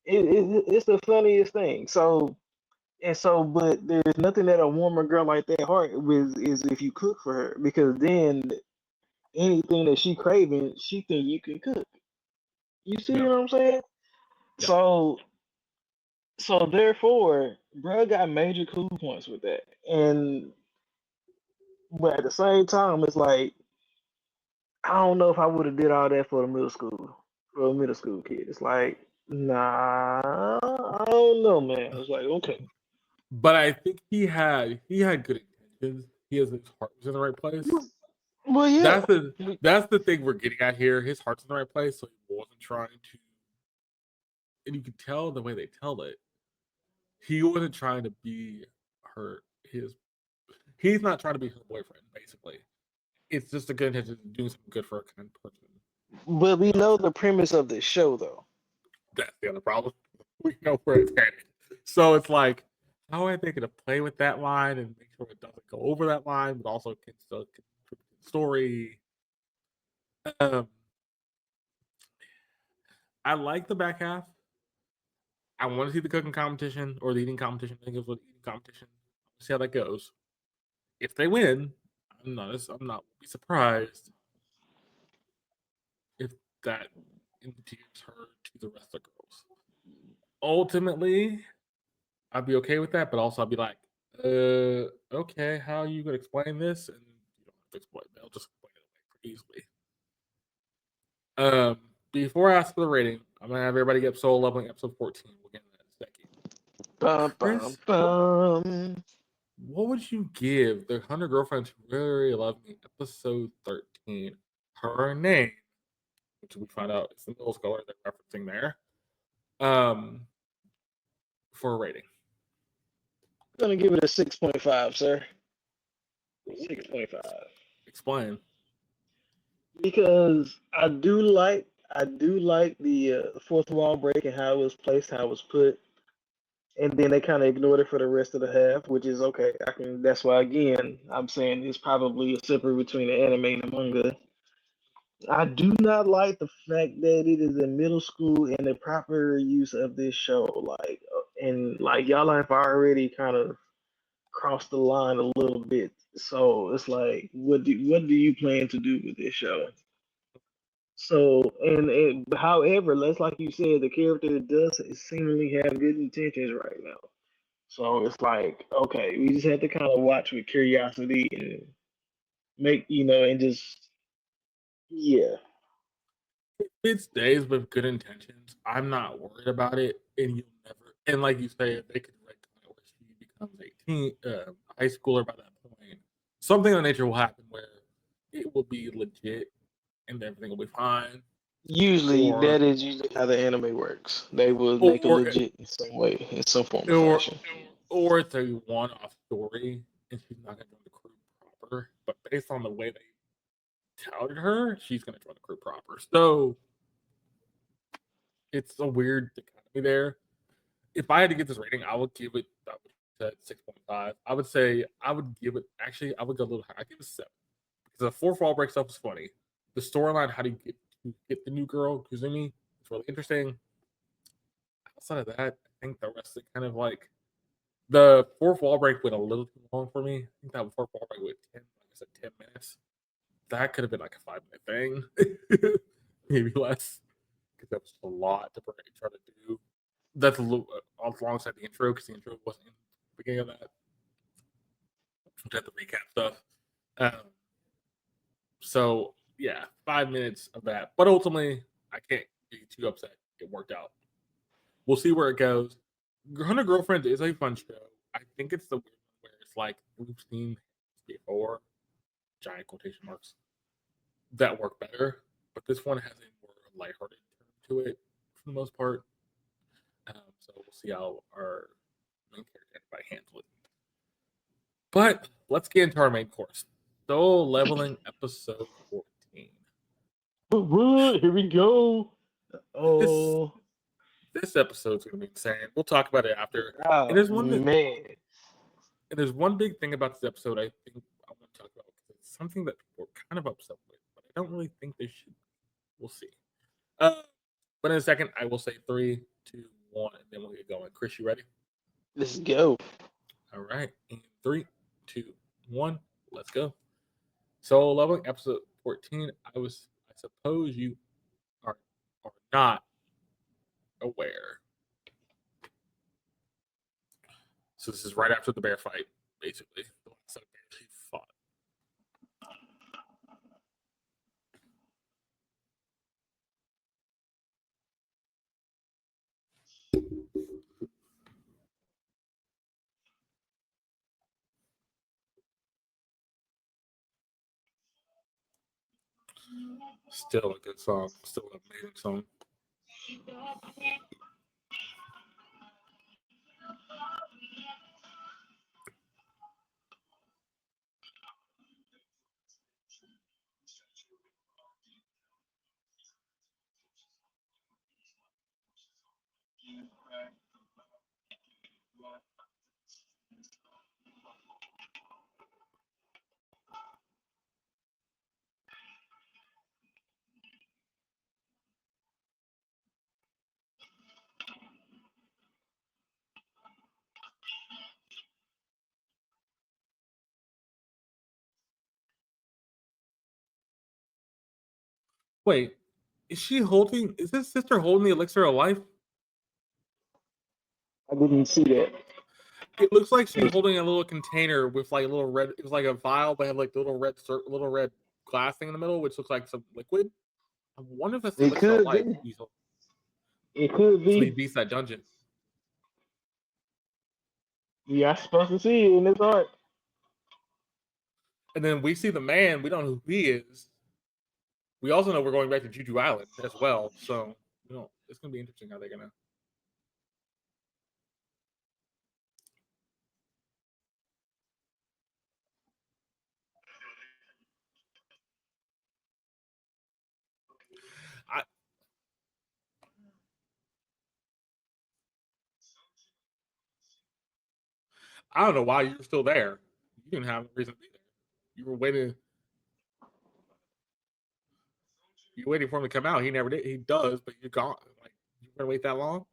B: It's the funniest thing. But there's nothing that a warmer girl like that heart with is if you cook for her, because then anything that she craving, she think you can cook. You see
A: Yeah.
B: what I'm saying?
A: Yeah.
B: So so therefore, bro got major cool points with that. But at the same time, it's like I don't know if I would have did all that for a middle school kid. It's like Nah, I don't know, man. I was like, okay.
A: But I think he had good intentions. His heart was in the right place.
B: Well, yeah.
A: That's the thing we're getting at here. His heart's in the right place, so he wasn't trying to. And you can tell the way they tell it. He wasn't trying to be his. He's not trying to be her boyfriend. Basically, it's just a good intention of doing something good for a kind person.
B: But we know the premise of this show, though.
A: That's the other problem. We know where it's headed. So it's like, how are they going to play with that line and make sure it doesn't go over that line, but also can still contribute to the story? I like the back half. I want to see the cooking competition or the eating competition. I think it was the eating competition. See how that goes. If they win, I'm not be surprised if that endears her to the rest of the girls. Ultimately, I'd be okay with that, but also I'd be like, okay, how are you gonna explain this? And you don't have to explain. They'll just explain it away pretty easily. Before I ask for the rating, I'm gonna have everybody get solo leveling episode 14. We'll get into that in a second.
B: Bum,
A: Chris,
B: bum.
A: what would you give the 100 Girlfriends Who Really Love Me episode 13? Her name, which we find out is the middle schooler they're referencing there. For a rating.
B: I'm gonna give it a 6.5, sir. 6.5.
A: Explain.
B: Because I do like the fourth wall break and how it was placed, how it was put, and then they kind of ignored it for the rest of the half, which is okay. That's why again I'm saying it's probably a separate between the anime and the manga. I do not like the fact that it is in middle school and the proper use of this show, and like y'all have already kind of crossed the line a little bit. So it's like, what do you plan to do with this show? So, however, let's like you said, the character does seemingly have good intentions right now. So it's like, okay, we just have to kind of watch with curiosity and make, and just, yeah.
A: It stays with good intentions. I'm not worried about it, and you'll never. And like you say, if they could write to where she becomes 18, high schooler by that point, something of nature will happen where it will be legit and everything will be fine.
B: Usually,
A: Or
B: that is usually how the anime works. They will make it
A: or
B: legit in some way, in some form or
A: or
B: fashion.
A: or it's a one-off story, and she's not going to join the crew proper. But based on the way they touted her, she's going to join the crew proper. So it's a weird dichotomy there. If I had to give this rating, I would give it 6.5. I would say I would give it actually I would go a little higher. I'd give it 7. Because the fourth wall break stuff was funny. The storyline, how do you get the new girl, Kuzumi, it's really interesting. Outside of that, I think the rest is kind of like the fourth wall break went a little too long for me. I think that fourth wall break went 10 minutes. That could have been like a 5-minute thing. Maybe less. Because that was a lot to try to do. That's a little alongside the intro because the intro wasn't in the beginning of that. We had the recap stuff. So yeah, 5 minutes of that. But ultimately, I can't get too upset. It worked out. We'll see where it goes. 100 Girlfriends is a fun show. I think it's the weird one where it's like we've seen before, giant quotation marks, that work better. But this one has a more lighthearted turn to it for the most part. So we'll see how our main character handle it. But let's get into our main course. Solo leveling episode 14.
B: What? Here we go.
A: This
B: Oh,
A: this episode's gonna be insane. We'll talk about it after. And
B: oh man.
A: there's one big thing about this episode I think I want to talk about because it's something that people are kind of upset with, but I don't really think they should. We'll see. But in a second, I will say 3, 2, 1, and then we'll get going. Chris, you ready?
B: Let's go.
A: All right. In 3, 2, 1, let's go. So leveling episode 14, I suppose you are not aware. So this is right after the bear fight, basically. The last set of bears he fought. Still a good song. Still an amazing song. Wait, is she holding? Is his sister holding the elixir of life?
B: I didn't see that.
A: It looks like she's holding a little container with like a little red. It was like a vial, but had like the little red glass thing in the middle, which looks like some liquid. I wonder if that's the
B: It
A: elixir of
B: could
A: life.
B: be. It could
A: So he
B: be.
A: beats that dungeon.
B: You're not supposed to see it in this art.
A: And then we see the man. We don't know who he is. We also know we're going back to Juju Island as well. So it's gonna be interesting how they're gonna. I don't know why you're still there. You didn't have a reason to be there. You were waiting. You're waiting for him to come out. He never did. He does, but you're gone. Like you're gonna wait that long?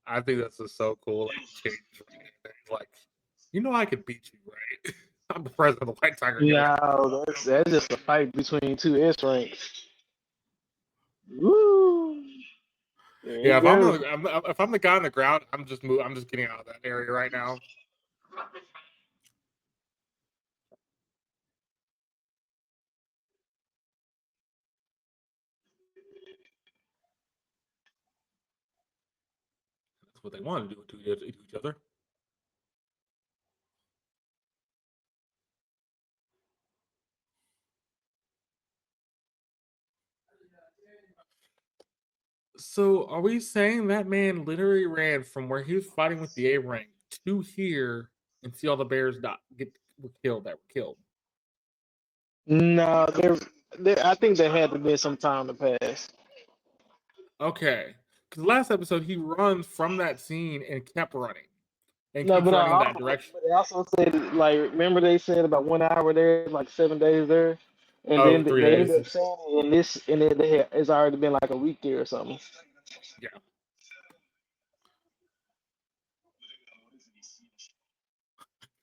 A: I think that's just so cool. Like, change like, I could beat you, right? I'm the president of the White Tiger Guild.
B: No, that's just a fight between two S ranks. Woo!
A: Yeah, if I'm the guy on the ground, I'm just getting out of that area right now. That's what they want to do to each other. So, are we saying that man literally ran from where he was fighting with the A rank to here and see all the bears were killed?
B: No, I think there had to be some time to pass.
A: Okay, because last episode he runs from that scene and kept running and
B: No,
A: keeps
B: but
A: running that direction.
B: But they also said, like, remember they said about 1 hour there, like 7 days there, and
A: Oh,
B: then
A: 3
B: they
A: days.
B: ended up saying it in this, and it's already been like a week there or something.
A: Yeah.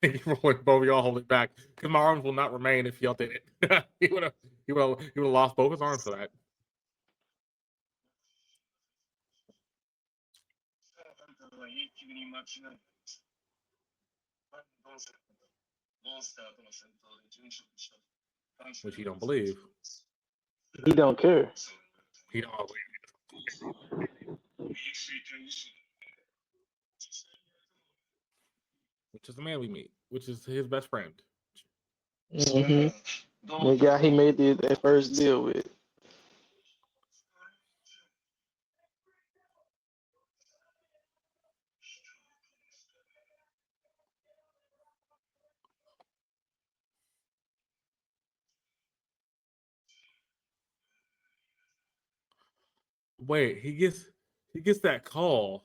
A: Thank you for holding both of y'all holding back because my arms will not remain if y'all did it. he would have lost both his arms for that. Which he don't believe.
B: He don't care.
A: He don't believe. Which is the man we meet, which is his best friend.
B: Mm-hmm. The guy he made that first deal with.
A: Wait, he gets that call.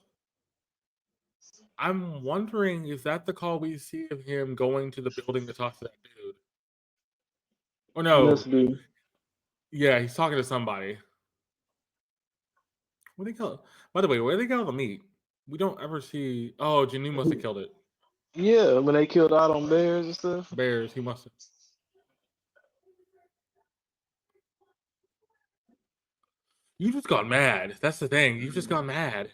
A: I'm wondering, is that the call we see of him going to the building to talk to that dude? Oh no.
B: Must be.
A: Yeah, he's talking to somebody. What do they call it? By the way, where do they call the meat? We don't ever see. Oh, Janu must have killed it.
B: Yeah, when they killed out on bears and stuff.
A: Bears, he must have. You just got mad. That's the thing. You just got mad.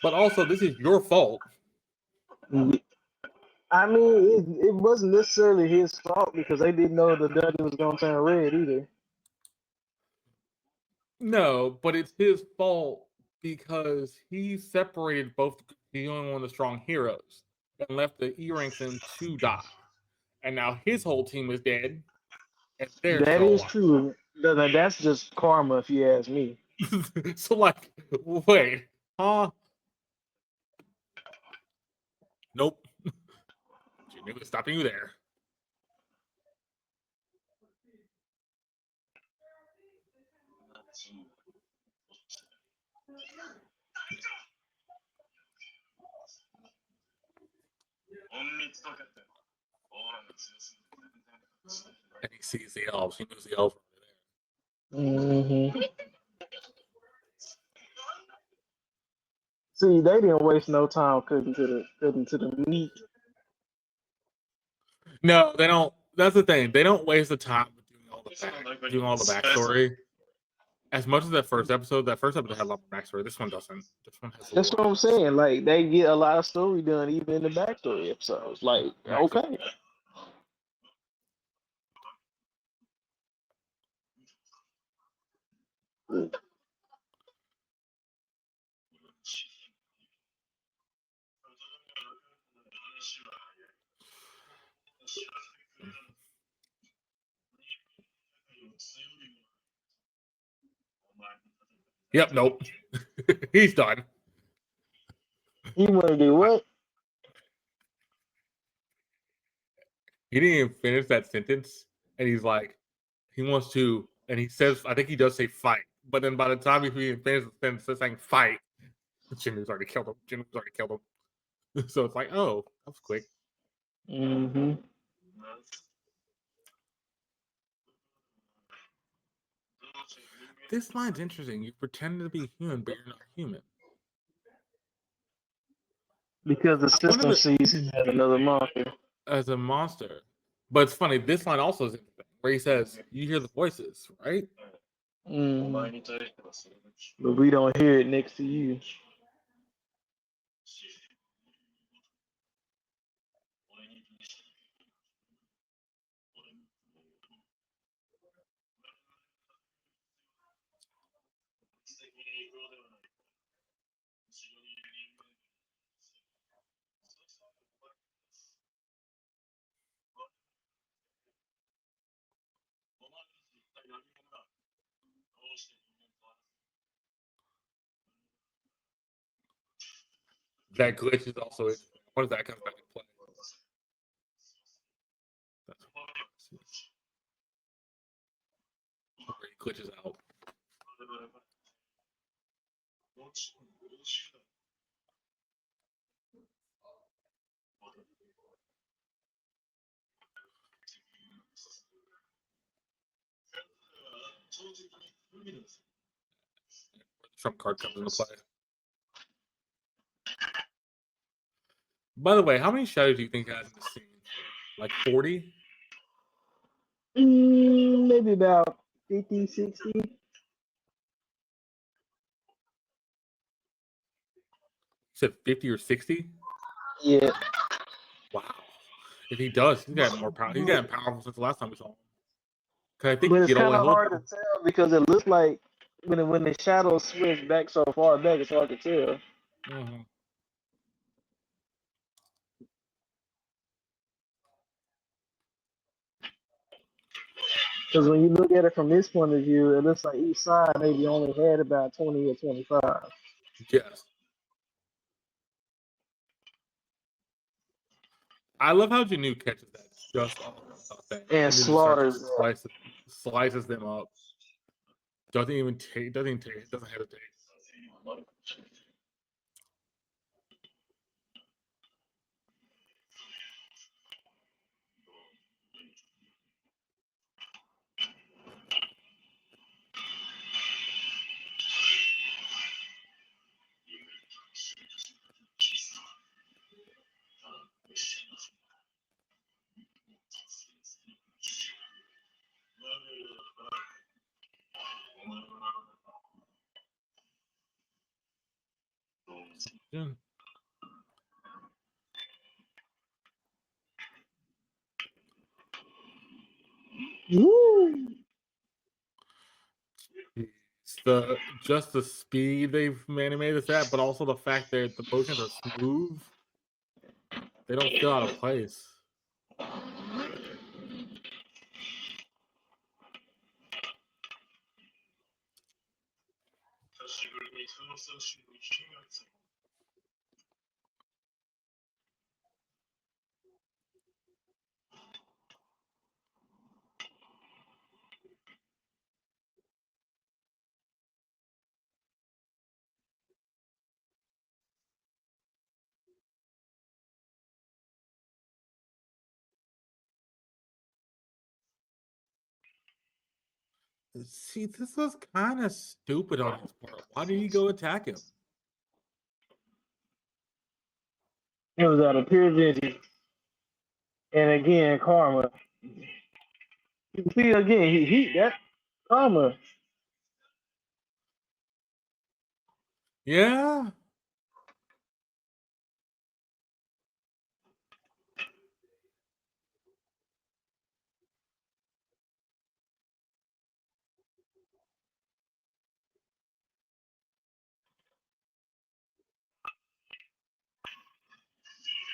A: But also, this is your fault.
B: I mean, it wasn't necessarily his fault because they didn't know the dungeon was gonna turn red either.
A: No, but it's his fault because he separated both the only one of the strong heroes and left the E-ranks in to die. And now his whole team is dead, and they're
B: That
A: still
B: is true. That's just karma, if you ask me.
A: alive. So, like, wait, huh? Nope. She knew it stopping you there. And he sees the elves. He knows the elves are
B: Mm-hmm. See, they didn't waste no time cutting to the meat.
A: there. No, they don't. That's the thing. They don't waste the time doing all the backstory. As much as that first episode had a lot more backstory. This one doesn't. This one has a
B: That's
A: little
B: what I'm
A: less.
B: saying. Like they get a lot of story done even in the backstory episodes. Like, okay.
A: Yep. Nope. He's done.
B: You wanna do what?
A: He didn't even finish that sentence, and he's like, he wants to, and he says, I think he does say fight, but then by the time he finishes the sentence saying fight, Jimmy's already killed him. So it's like, oh, that was quick.
B: Mm-hmm.
A: This line's interesting. You pretend to be human, but you're not human.
B: Because the system sees him as another monster.
A: As a monster. But it's funny, this line also is interesting, where he says, you hear the voices, right?
B: But we don't hear it next to you.
A: That glitch is also interesting. What if that comes back into play? That's where he glitches out. The trump card comes into play. By the way, how many shadows do you think has in the scene? Like 40?
B: Maybe about 50, 60.
A: You said 50 or 60?
B: Yeah.
A: Wow. If he does, he's gotten more power. He's gotten powerful since the last time we saw him. Because I think
B: But
A: he
B: it's
A: get all
B: kind
A: the way
B: of hard to tell because it looks like when the shadows switch back so far back, it's hard to tell.
A: Mm-hmm.
B: Because when you look at it from this point of view, it looks like each side maybe only had about 20 or 25.
A: Yes. I love how Janu catches that just off the thing.
B: And
A: And then just starts
B: slaughters them.
A: slices them up. Doesn't hesitate. Yeah.
B: Woo.
A: It's just the speed they've animated this at, but also the fact that the motions are smooth. They don't feel out of place. See, this was kind of stupid on his part. Why did he go attack him?
B: It was out of pure vengeance. And again, karma. You can see again, he that karma.
A: Yeah.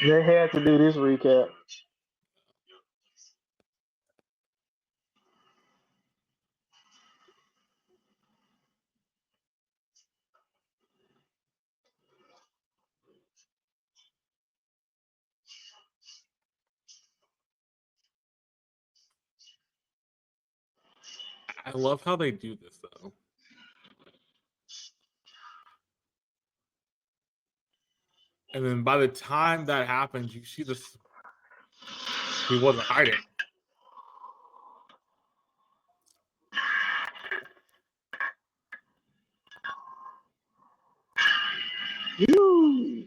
B: They had to do this recap.
A: I love how they do this though. And then by the time that happens, you see this. He wasn't hiding.
B: Woo.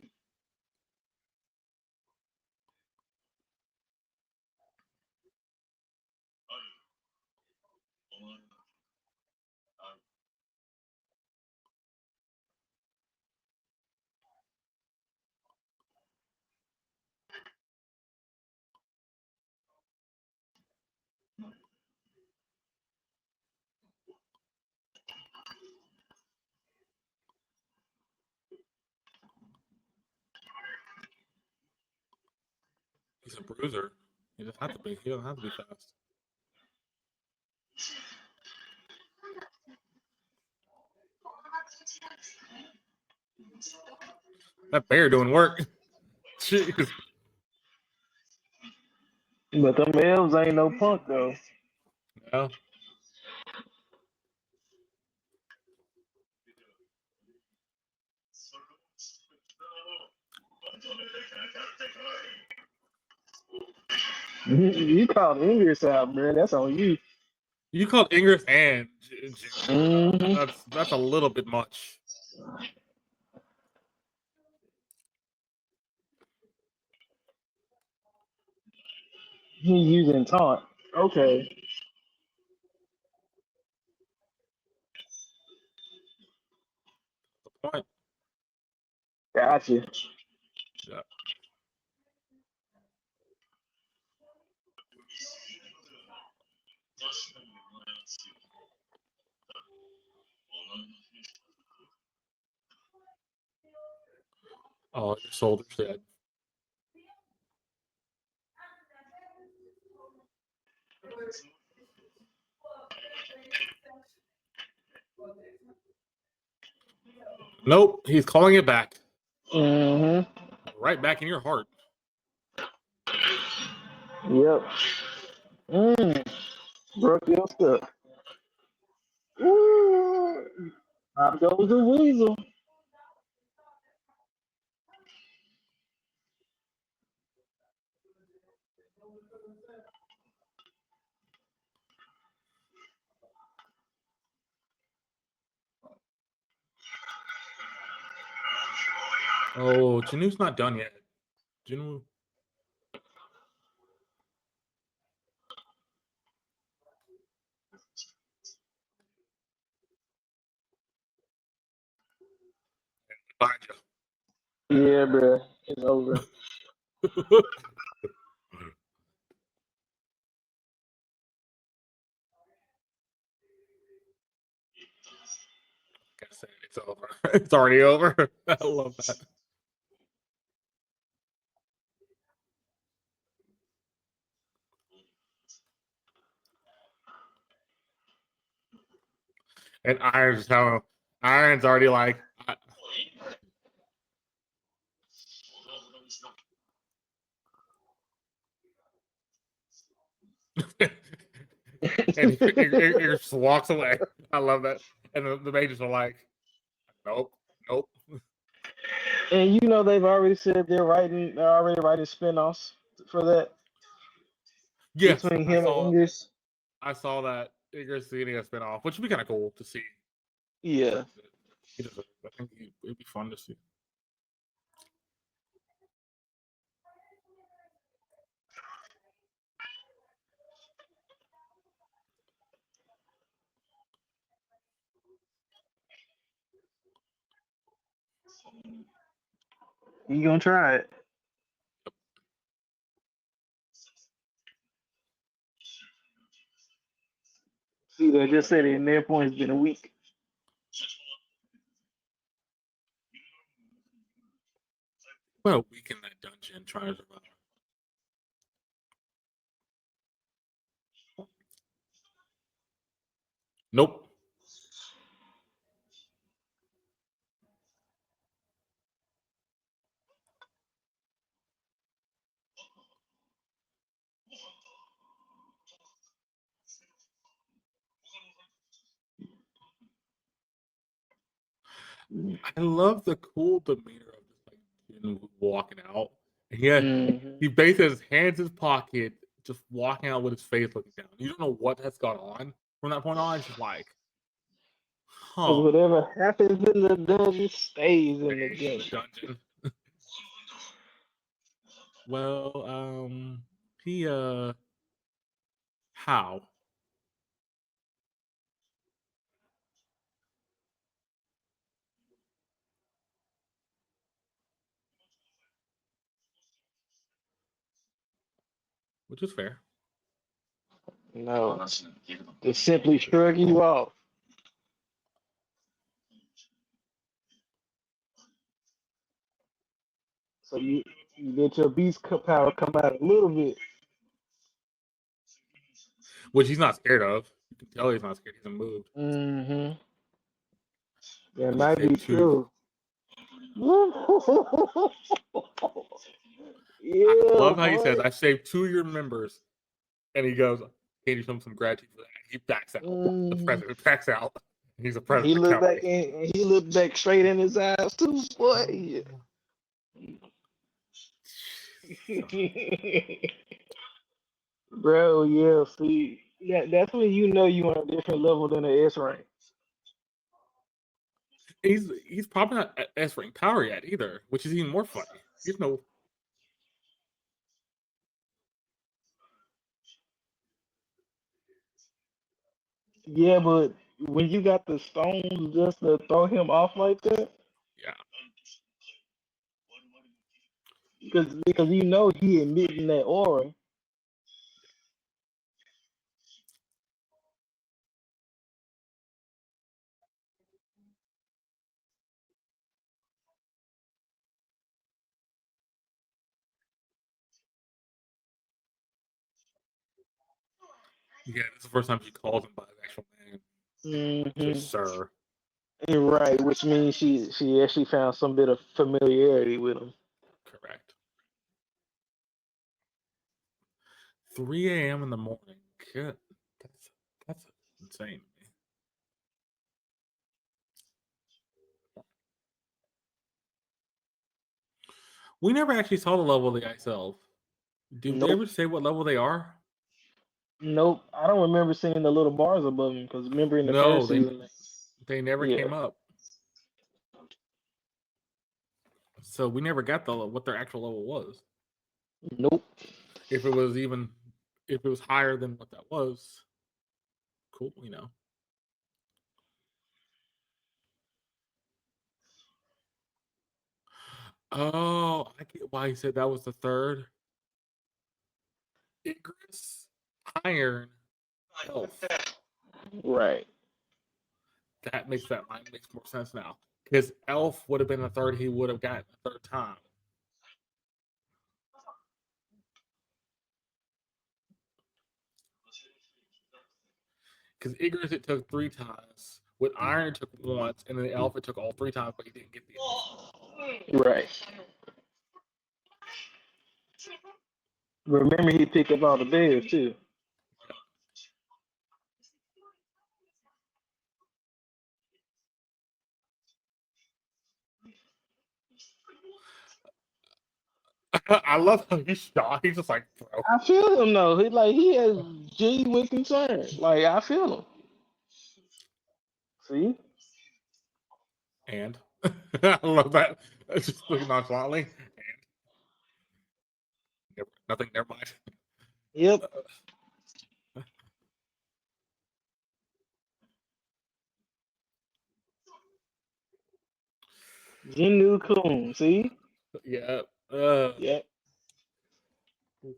A: He's a bruiser. He doesn't have to be. He doesn't have to be fast. That bear doing work. Jeez.
B: But them elves ain't no punk though.
A: Yeah.
B: You called Ingress out, man. That's on you.
A: You called Ingress and
B: Mm-hmm.
A: that's a little bit much.
B: He using taunt. Okay.
A: The point.
B: Gotcha.
A: Yeah. Oh, your soldier's dead. Nope, he's calling it back.
B: Mm-hmm.
A: Right back in your heart.
B: Yep. Broke your stuff. Ooh. Out goes the weasel.
A: Oh, Janu's not done yet. Janu. Behind you.
B: Yeah, bro, it's over.
A: Like I said, it's over. It's already over. I love that. And Iron's how Iron's already like. And he just walks away. I love that. And the mages are like, nope, nope.
B: And you know they've already said they're already writing spin-offs for that
A: Yes,
B: between him and English.
A: I saw that Igor's getting a spinoff, which would be kind of cool to see.
B: Yeah.
A: I think it'd be fun to see.
B: You gonna try it? See, they just said it in their point. It's been a week.
A: About a week in that dungeon trying to survive. Nope. I love the cool demeanor of just like Jin walking out. He basically has his hands in his pocket, just walking out with his face looking down. You don't know what has gone on from that point on. It's just like,
B: Because whatever happens in the dungeon stays in the
A: dungeon. Well, he how? Which is fair.
B: No, just simply shrug you off. So you let your beast power come out a little bit.
A: Which he's not scared of. You can tell he's not scared. He hasn't moved.
B: Mm-hmm. That might be true. Yeah,
A: I love how
B: boy.
A: he says, "I saved 2 of your members," and he goes, "Can you show him some gratitude for that?" He backs out. The president backs out. He's a president.
B: He looked back straight in his eyes too, boy. Bro, yeah, see, that's when you know you on a different level than the S rank.
A: He's probably not at S rank power yet either, which is even more funny. He's no.
B: Yeah, but when you got the stones just to throw him off like that,
A: Yeah.
B: because you know he emitting that aura.
A: Yeah, this is the first time she calls him by his actual name. Just sir.
B: Right, which means she actually found some bit of familiarity with him.
A: Correct. 3 a.m. in the morning. Good. That's insane. We never actually saw the level of the ice elf. Did they ever say what level they are?
B: Nope, I don't remember seeing the little bars above him because remember in the first season,
A: they never came up. So we never got what their actual level was.
B: Nope.
A: If it was higher than what that was, cool, you know. Oh, I get why he said that was the third. Icarus, Iron, Elf.
B: Right.
A: That makes more sense now. Because Elf would have been the third, he would have gotten the third time. Because Icarus it took 3 times. With Iron it took once, and then the Elf it took all 3 times, but he didn't get the Elf.
B: Right. Remember, he picked up all the bears too.
A: I love how he's shot. He's just like, bro.
B: I feel him though. He has genuine concern. Like I feel him. See?
A: And I love that. Just looking nonchalantly. And nothing, never mind.
B: Yep. Jinnu Kun. See?
A: Yeah.
B: Yep.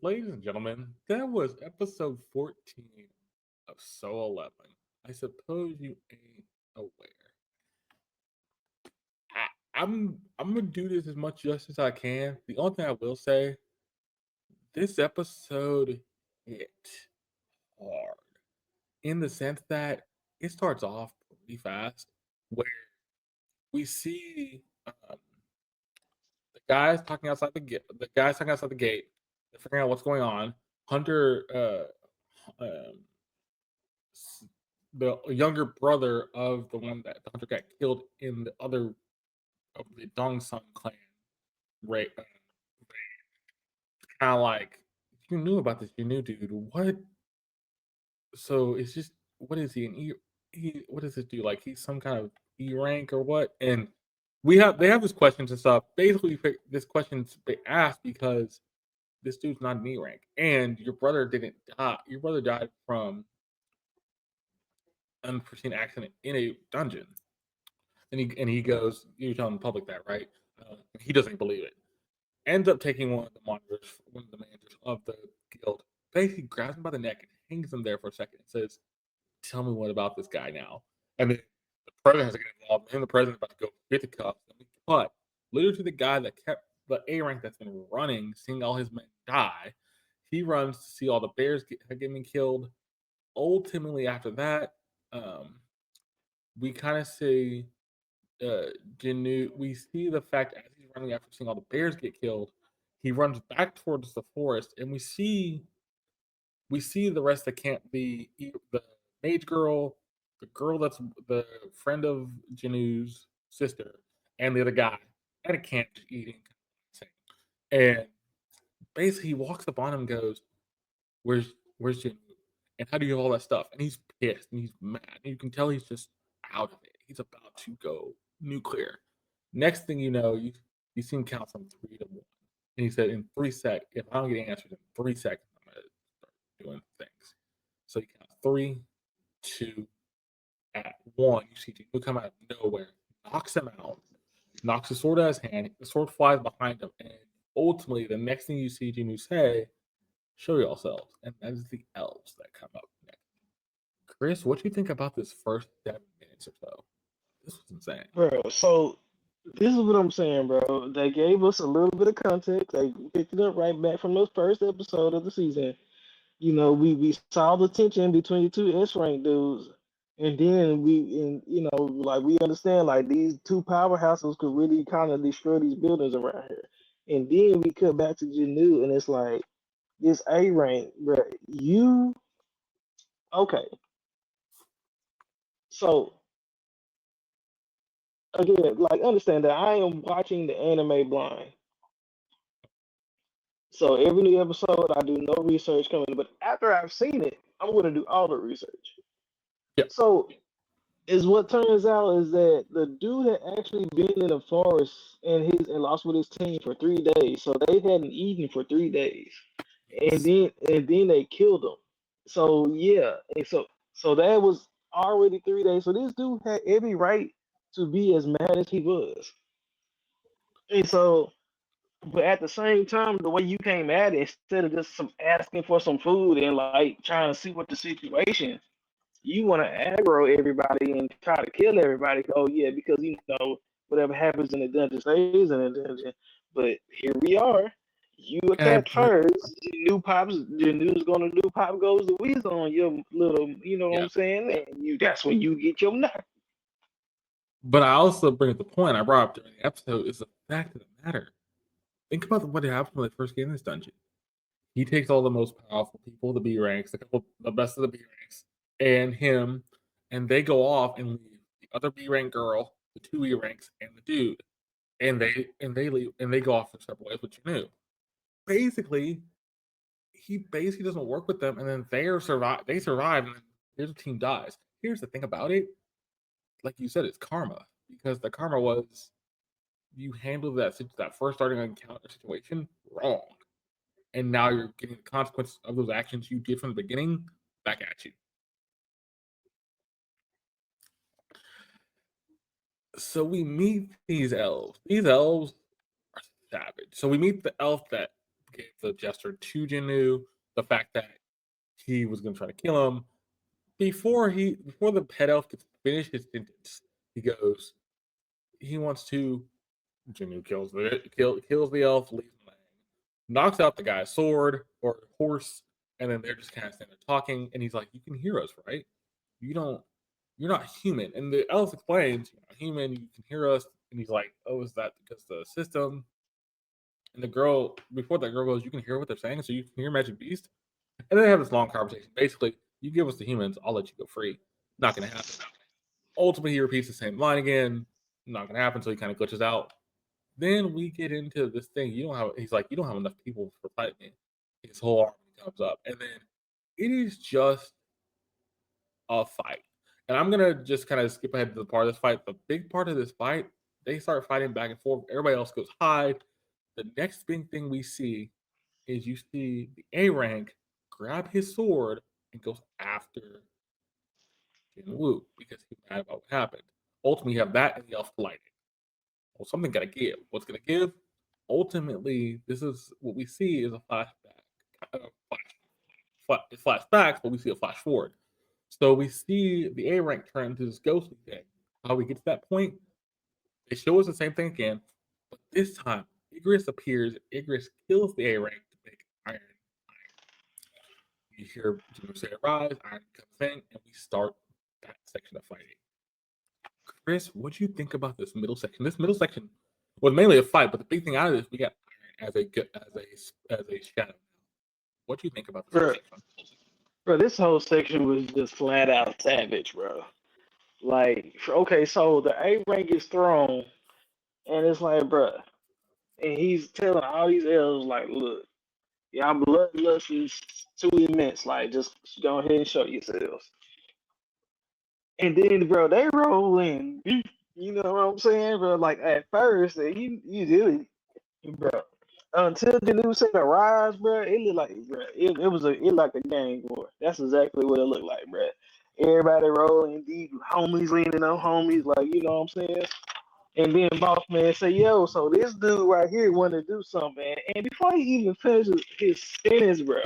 A: Ladies and gentlemen, that was episode 14 of So 11. I suppose you ain't aware. I'm gonna do this as much justice as I can. The only thing I will say, this episode hit hard in the sense that it starts off pretty fast, where we see the guys talking outside the gate. The guys talking outside the gate. They're figuring out what's going on. Hunter, the younger brother of the one that the hunter got killed in the other of the Dong Sun clan, right? Kind of like, you knew about this, you knew, dude. What? So it's just, what is he? An what does it do? Like he's some kind of E rank or what? And they have this questions and stuff. Basically, this question's been asked because this dude's not an E rank, and your brother didn't die. Your brother died from unforeseen accident in a dungeon. And he goes, you're telling the public that, right? He doesn't believe it. Ends up taking one of the managers of the guild, basically grabs him by the neck and hangs him there for a second and says, "Tell me what about this guy now." And then the president has to get involved, and the president's about to go get the cuffs. But literally, the guy that kept the A rank that's been running, seeing all his men die, he runs to see all the bears getting killed. Ultimately, after that, we kind of see Jinnu. We see the fact as he's running after seeing all the bears get killed, he runs back towards the forest, and we see the rest of the camp. The mage girl, the girl that's the friend of Jinnu's sister, and the other guy at a camp just eating. And basically, he walks up on him and goes, "Where's Jinnu? And how do you have all that stuff?" And he's pissed and he's mad. And you can tell he's just out of it. He's about to go nuclear. Next thing you know, you see him count from 3 to 1. And he said, in 3 seconds, if I don't get answers in 3 seconds, I'm gonna start doing things. So he counts 3, 2, at 1. You see Jinnu come out of nowhere, knocks him out, knocks the sword out of his hand. The sword flies behind him, and ultimately, the next thing you see Jinnu say, "Show yourselves," and that is the elves that come up next. Chris, what do you think about this first 7 minutes or so? This was insane.
B: Bro, so this is what I'm saying, bro. They gave us a little bit of context. They picked it up right back from the first episode of the season. We saw the tension between the two S rank dudes, and then we understand like these two powerhouses could really kind of destroy these buildings around here. And then we cut back to Janu, and it's like this A rank, bro. You okay? So again, like understand that I am watching the anime blind. So every new episode, I do no research coming. But after I've seen it, I'm going to do all the research.
A: Yep.
B: So is what turns out is that the dude had actually been in the forest and lost with his team for 3 days. So they hadn't eaten for 3 days, and then they killed him. So yeah, and so that was already 3 days. So this dude had every right to be as mad as he was. And so But at the same time, the way you came at it, instead of just some asking for some food and like trying to see what the situation, you want to aggro everybody and try to kill everybody. Oh yeah, because you know whatever happens in the dungeon stays in the dungeon. But here we are. You
A: And I
B: attacked
A: agree.
B: first. You knew Pops. You knew was gonna do Pop goes the weasel on your little. You know what
A: Yeah.
B: I'm saying? And you that's when you get your knock.
A: But I also bring up the point I brought up during the episode is the fact of the matter. Think about what happened when they first get in this dungeon. He takes all the most powerful people, the B ranks, the best of the B ranks, and him, and they go off and leave the other B rank girl, the two B ranks, and the dude, and they leave and they go off in separate ways, which you knew. Basically, he basically doesn't work with them, and then they survive, and then their team dies. Here's the thing about it, like you said, it's karma because the karma was you handled that first starting encounter situation wrong, and now you're getting the consequences of those actions you did from the beginning back at you. So we meet these elves. These elves are savage. So we meet the elf that gave the gesture to Jinu, the fact that he was going to try to kill him. Before the pet elf gets finished his sentence, he wants to. Jinu kills the elf, leaves him laying, knocks out the guy's sword or horse, and then they're just kind of standing there talking. And he's like, "You can hear us, right? You don't. You're not human." And the elf explains, "You're not human. You can hear us." And he's like, "Oh, is that because the system?" And the girl, before that girl goes, "You can hear what they're saying, so you can hear Magic Beast." And then they have this long conversation. Basically, you give us the humans, I'll let you go free. Not going to happen. Ultimately, he repeats the same line again. Not going to happen. So he kind of glitches out. Then we get into this thing. He's like, "You don't have enough people for fighting me." His whole army comes up, and then it is just a fight. And I'm gonna just kind of skip ahead to the part of this fight. The big part of this fight, they start fighting back and forth. Everybody else goes hide. The next big thing we see is you see the A rank grab his sword and goes after Jin Woo because he's mad about what happened. Ultimately, you have that and the elf colliding. Well, something gotta give. What's gonna give? Ultimately, this is what we see is a flashback. It flashbacks, but we see a flash forward. So we see the A rank turn into this ghostly thing. How we get to that point, they show us the same thing again, but this time Igris appears. Igris kills the A rank to make Iron. You hear Jimmy say "Rise," Iron comes in, and we start that section of fighting. Chris, what do you think about this middle section? This middle section was mainly a fight, but the big thing out of this, we got Iron as a shadow. What do you think about this
B: Bro,
A: section?
B: bro, this whole section was just flat out savage, bro. Like, okay, so the A rank is thrown, and it's like, bro, and he's telling all these elves, like, look, y'all bloodlust is too immense. Like, just go ahead and show yourselves. And then, bro, they roll in. You know what I'm saying, bro? Like, at first, you do it, bro. Until the new said arise, bro, it looked like, bro, it like a gang war. That's exactly what it looked like, bro. Everybody rolling deep, homies leaning on homies, like, you know what I'm saying? And then boss man say, yo, so this dude right here want to do something. And before he even finishes his sentence, bro,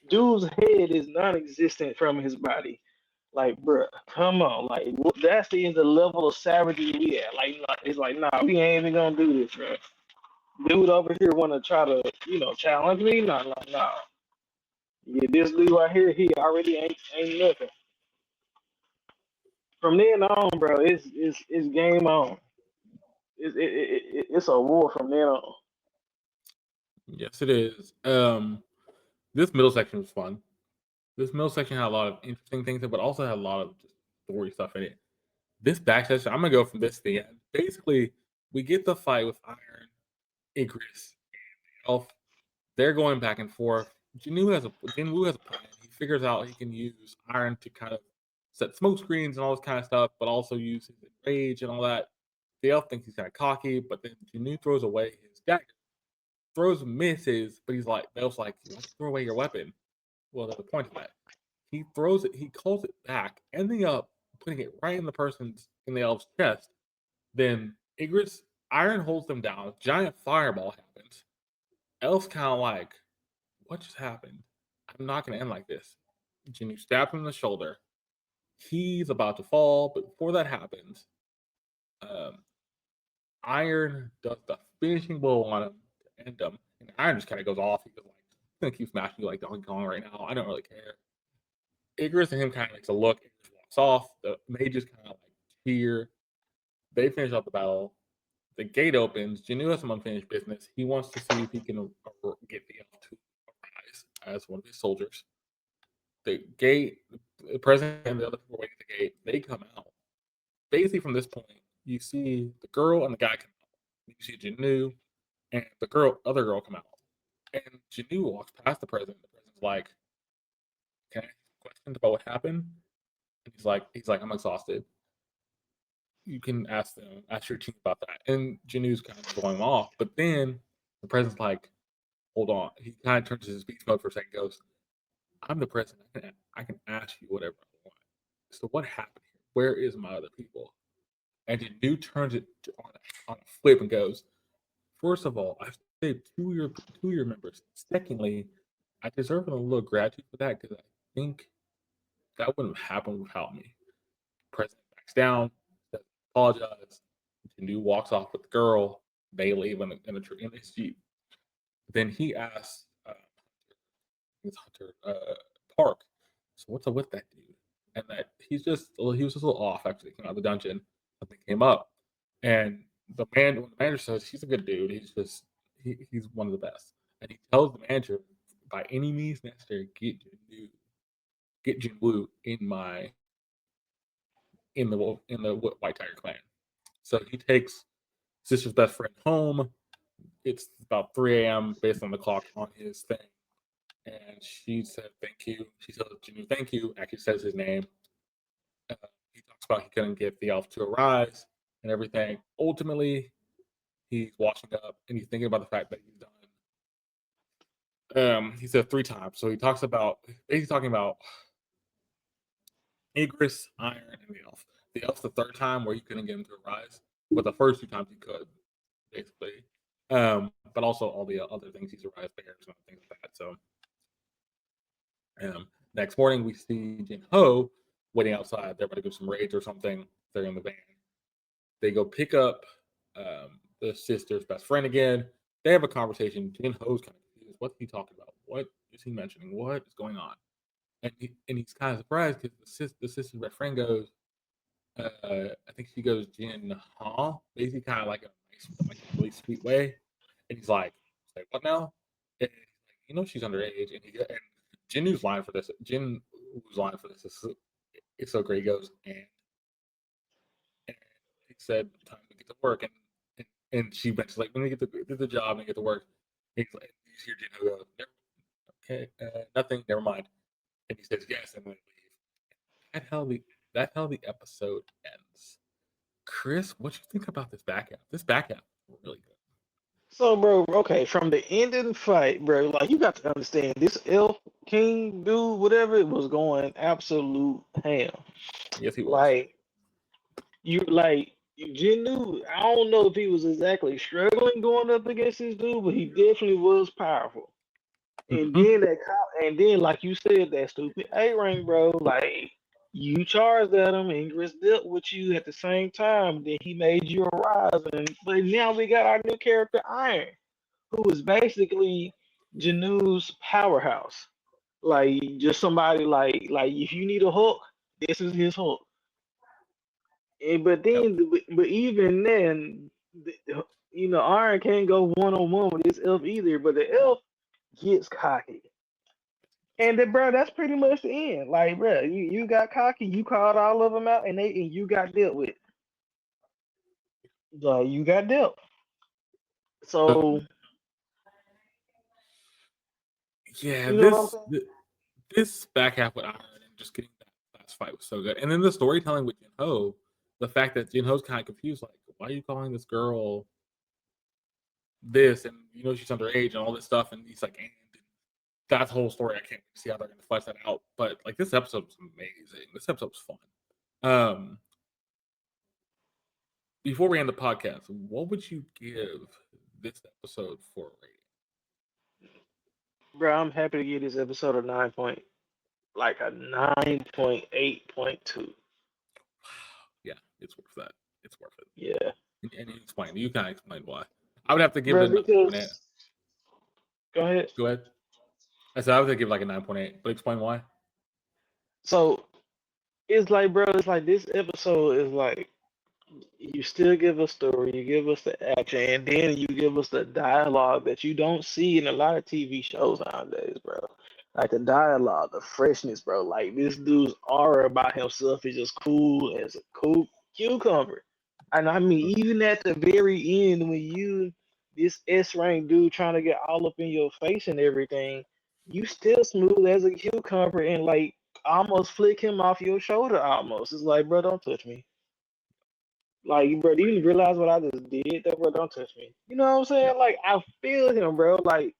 B: dude's head is non-existent from his body. Like, bro, come on. Like, that's the level of savagery we at. Like, it's like, nah, we ain't even gonna do this, bro. Dude over here want to try to, challenge me? Nah. Yeah, this dude right here, he already ain't nothing. From then on, bro, it's game on. It's a war from then on.
A: Yes, it is. This middle section was fun. This middle section had a lot of interesting things, but also had a lot of just story stuff in it. This back section, I'm gonna go from this to the end. Basically, we get the fight with Iron, Igris, and the Elf. They're going back and forth. Jinwoo has a plan. He figures out he can use Iron to kind of set smoke screens and all this kind of stuff, but also use his rage and all that. The Elf thinks he's kind of cocky, but then Jinwoo throws away his dagger. Throws misses, but the Elf's like, "You throw away your weapon." Well, there's a point to that. He throws it, he calls it back, ending up putting it right in in the elf's chest. Then Igris Iron holds them down. Giant fireball happens. Elf's kind of like, what just happened? I'm not going to end like this. Jinnu stabs him in the shoulder. He's about to fall, but before that happens, um, Iron does the finishing blow on him to end him, and Iron just kind of goes off. He's like, I'm going to keep smashing you like Donkey Kong right now. I don't really care. Igris and him kind of makes a look and just walks off. The mages kind of like cheer. They finish up the battle. The gate opens. Jinnu has some unfinished business. He wants to see if he can get the elf to arise as one of his soldiers. The gate, the president and the other people waiting at the gate, they come out. Basically, from this point, you see the girl and the guy come out. You see Jinnu and the other girl come out. And Jinnu walks past the president. The president's like, "Can I ask you questions about what happened?" And he's like, "I'm exhausted. You can ask your team about that." And Jinnu's kind of going off, but then the president's like, "Hold on." He kind of turns to his beast mode for a second. Goes, "I'm the president. I can ask you whatever I want. So what happened here? Where is my other people?" And Jinnu turns it on a flip and goes, "First of all, I saved two of your members. Secondly, I deserve a little gratitude for that because I think that wouldn't have happened without me." President backs down, says apologize. Jinnu walks off with the girl. They leave in his jeep. Then he asks Hunter Park, "So what's up with that dude?" And that he was just a little off after they came out of the dungeon. Something came up, and when the manager says he's a good dude, he's one of the best, and he tells the manager, by any means necessary, get Jinwoo in the White Tiger clan. So he takes sister's best friend home. It's about 3 a.m. based on the clock on his thing. And she said thank you. She tells Jinwoo thank you, actually says his name. He talks about he couldn't get the elf to arise and everything. Ultimately, he's washing up and he's thinking about the fact that he's done. He said 3 times. So he talks about basically talking about Igris, Iron, and the elf. The elf's the 3rd time where he couldn't get him to arise, but the first 2 times he could, basically. But also all the other things he's arised bears and things like that. So next morning we see Jin Ho waiting outside. They're about to go some raids or something. They're in the van. They go pick up the sister's best friend again. They have a conversation. Jin Ho's kind of confused. What's he talking about? What is he mentioning? What is going on? And he's kind of surprised because the sister's best friend goes, I think she goes Jin Ha, basically kind of like a nice, like a really sweet way. And he's like what now? And he's like, she's underage. And Jinwoo's line for this is it's so great. He goes, and he said, "Time to get to work." And she mentions like, when we get to the job and get to work, he's like, you hear Jinwoo go, okay, nothing, never mind. And he says yes, and then leave. That's how the episode ends. Chris, what you think about this back half? This back half is really good.
B: So, bro, okay, from the ending fight, bro, like you got to understand this elf king dude, whatever it was going absolute ham.
A: Yes, he was.
B: Like Jinnu, I don't know if he was exactly struggling going up against this dude, but he definitely was powerful. And
A: Mm-hmm.
B: then and then like you said, that stupid A ring, bro, like you charged at him, Ingress dealt with you at the same time. Then he made you arise, but now we got our new character Iron, who is basically Janu's powerhouse. Like just somebody like if you need a hook, this is his hook. But
A: Yep.
B: then, but even then, Iron can't go 1-on-1 with this elf either. But the elf gets cocky, and then, bro, that's pretty much the end. Like, bro, you got cocky, you called all of them out, and you got dealt with. Like, you got dealt. So,
A: Yeah,
B: you know what I'm saying?
A: this back half with Iron and just getting that last fight was so good. And then the storytelling with Jin Ho, the fact that Jin Ho's kind of confused, like, why are you calling this girl this? And she's underage and all this stuff. And he's like, and that whole story, I can't see how they're going to flesh that out. But like, this episode was amazing. This episode was fun. Before we end the podcast, what would you give this episode for a rating?
B: Bro, I'm happy to give this episode a 9.2.
A: Yeah, it's worth that. It's worth it.
B: Yeah,
A: And you kind of explained why. I would have to give
B: bro,
A: it a 9.8.
B: because go ahead.
A: Go ahead. I said I would have to give it like a 9.8, but explain why.
B: So it's like, bro, it's like this episode is like you still give us story, you give us the action, and then you give us the dialogue that you don't see in a lot of TV shows nowadays, bro. Like the dialogue, the freshness, bro. Like this dude's aura about himself is just cool as a cool cucumber. And I mean, even at the very end, when you this S rank dude trying to get all up in your face and everything, you still smooth as a cucumber and like almost flick him off your shoulder almost. It's like, bro, don't touch me. Like, bro, do you realize what I just did? That bro, don't touch me. You know what I'm saying? Like, I feel him, bro. Like,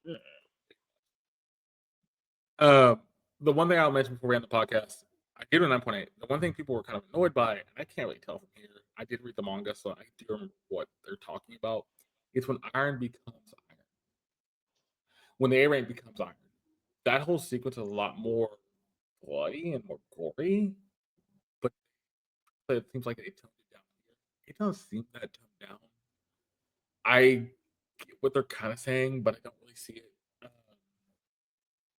A: The one thing I'll mention before we end the podcast, I gave it a 9.8. The one thing people were kind of annoyed by, and I can't really tell from here, I did read the manga, so I do remember what they're talking about. It's when Iron becomes Iron. When the A rank becomes Iron. That whole sequence is a lot more bloody and more gory, but it seems like they toned it down here. It doesn't seem that toned down. I get what they're kind of saying, but I don't really see it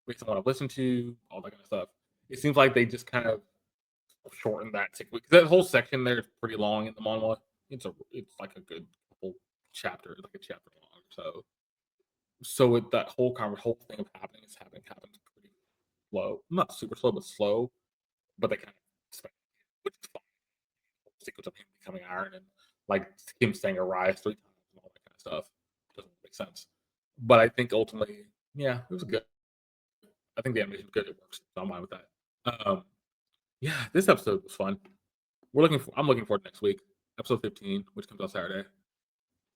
A: based on what I've listened to, all that kind of stuff. It seems like they just kind of shortened that sequence. That whole section there is pretty long in the manga. It's like a good couple chapters, like a chapter long. So with that whole thing of happens pretty slow. Not super slow, but slow. But they kind of which is fine. Sequence of him becoming Iron and like him saying arise 3 times and all that kind of stuff doesn't make sense. But I think ultimately, yeah, it was good. I think the animation was good. It works. So I'm fine with that. Yeah, this episode was fun. I'm looking forward to next week, episode 15, which comes out Saturday.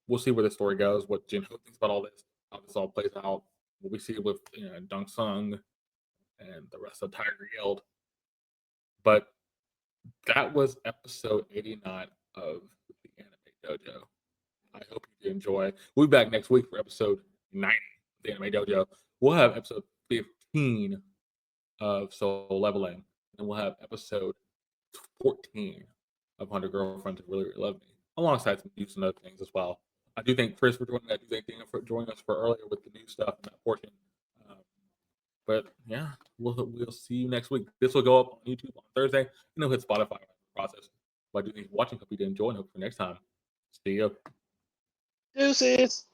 A: We'll see where the story goes, what Jinho thinks about all this, how this all plays out. What we see with Dong Sung and the rest of the Tiger Guild. But that was episode 89 of the Anime Dojo. I hope you did enjoy. We'll be back next week for episode 90 of the Anime Dojo. We'll have episode 15 of Soul Leveling, and we'll have episode 14 of 100 Girlfriends Who Really, Really Love Me, alongside some news and other things as well. I do thank Chris for joining. I do thank Deon for joining us for earlier with the new stuff in that portion. But yeah, we'll see you next week. This will go up on YouTube on Thursday, and it'll hit Spotify in the process. But I do thank you for watching. Hope you did enjoy, and hope for next time. See you.
B: deuces.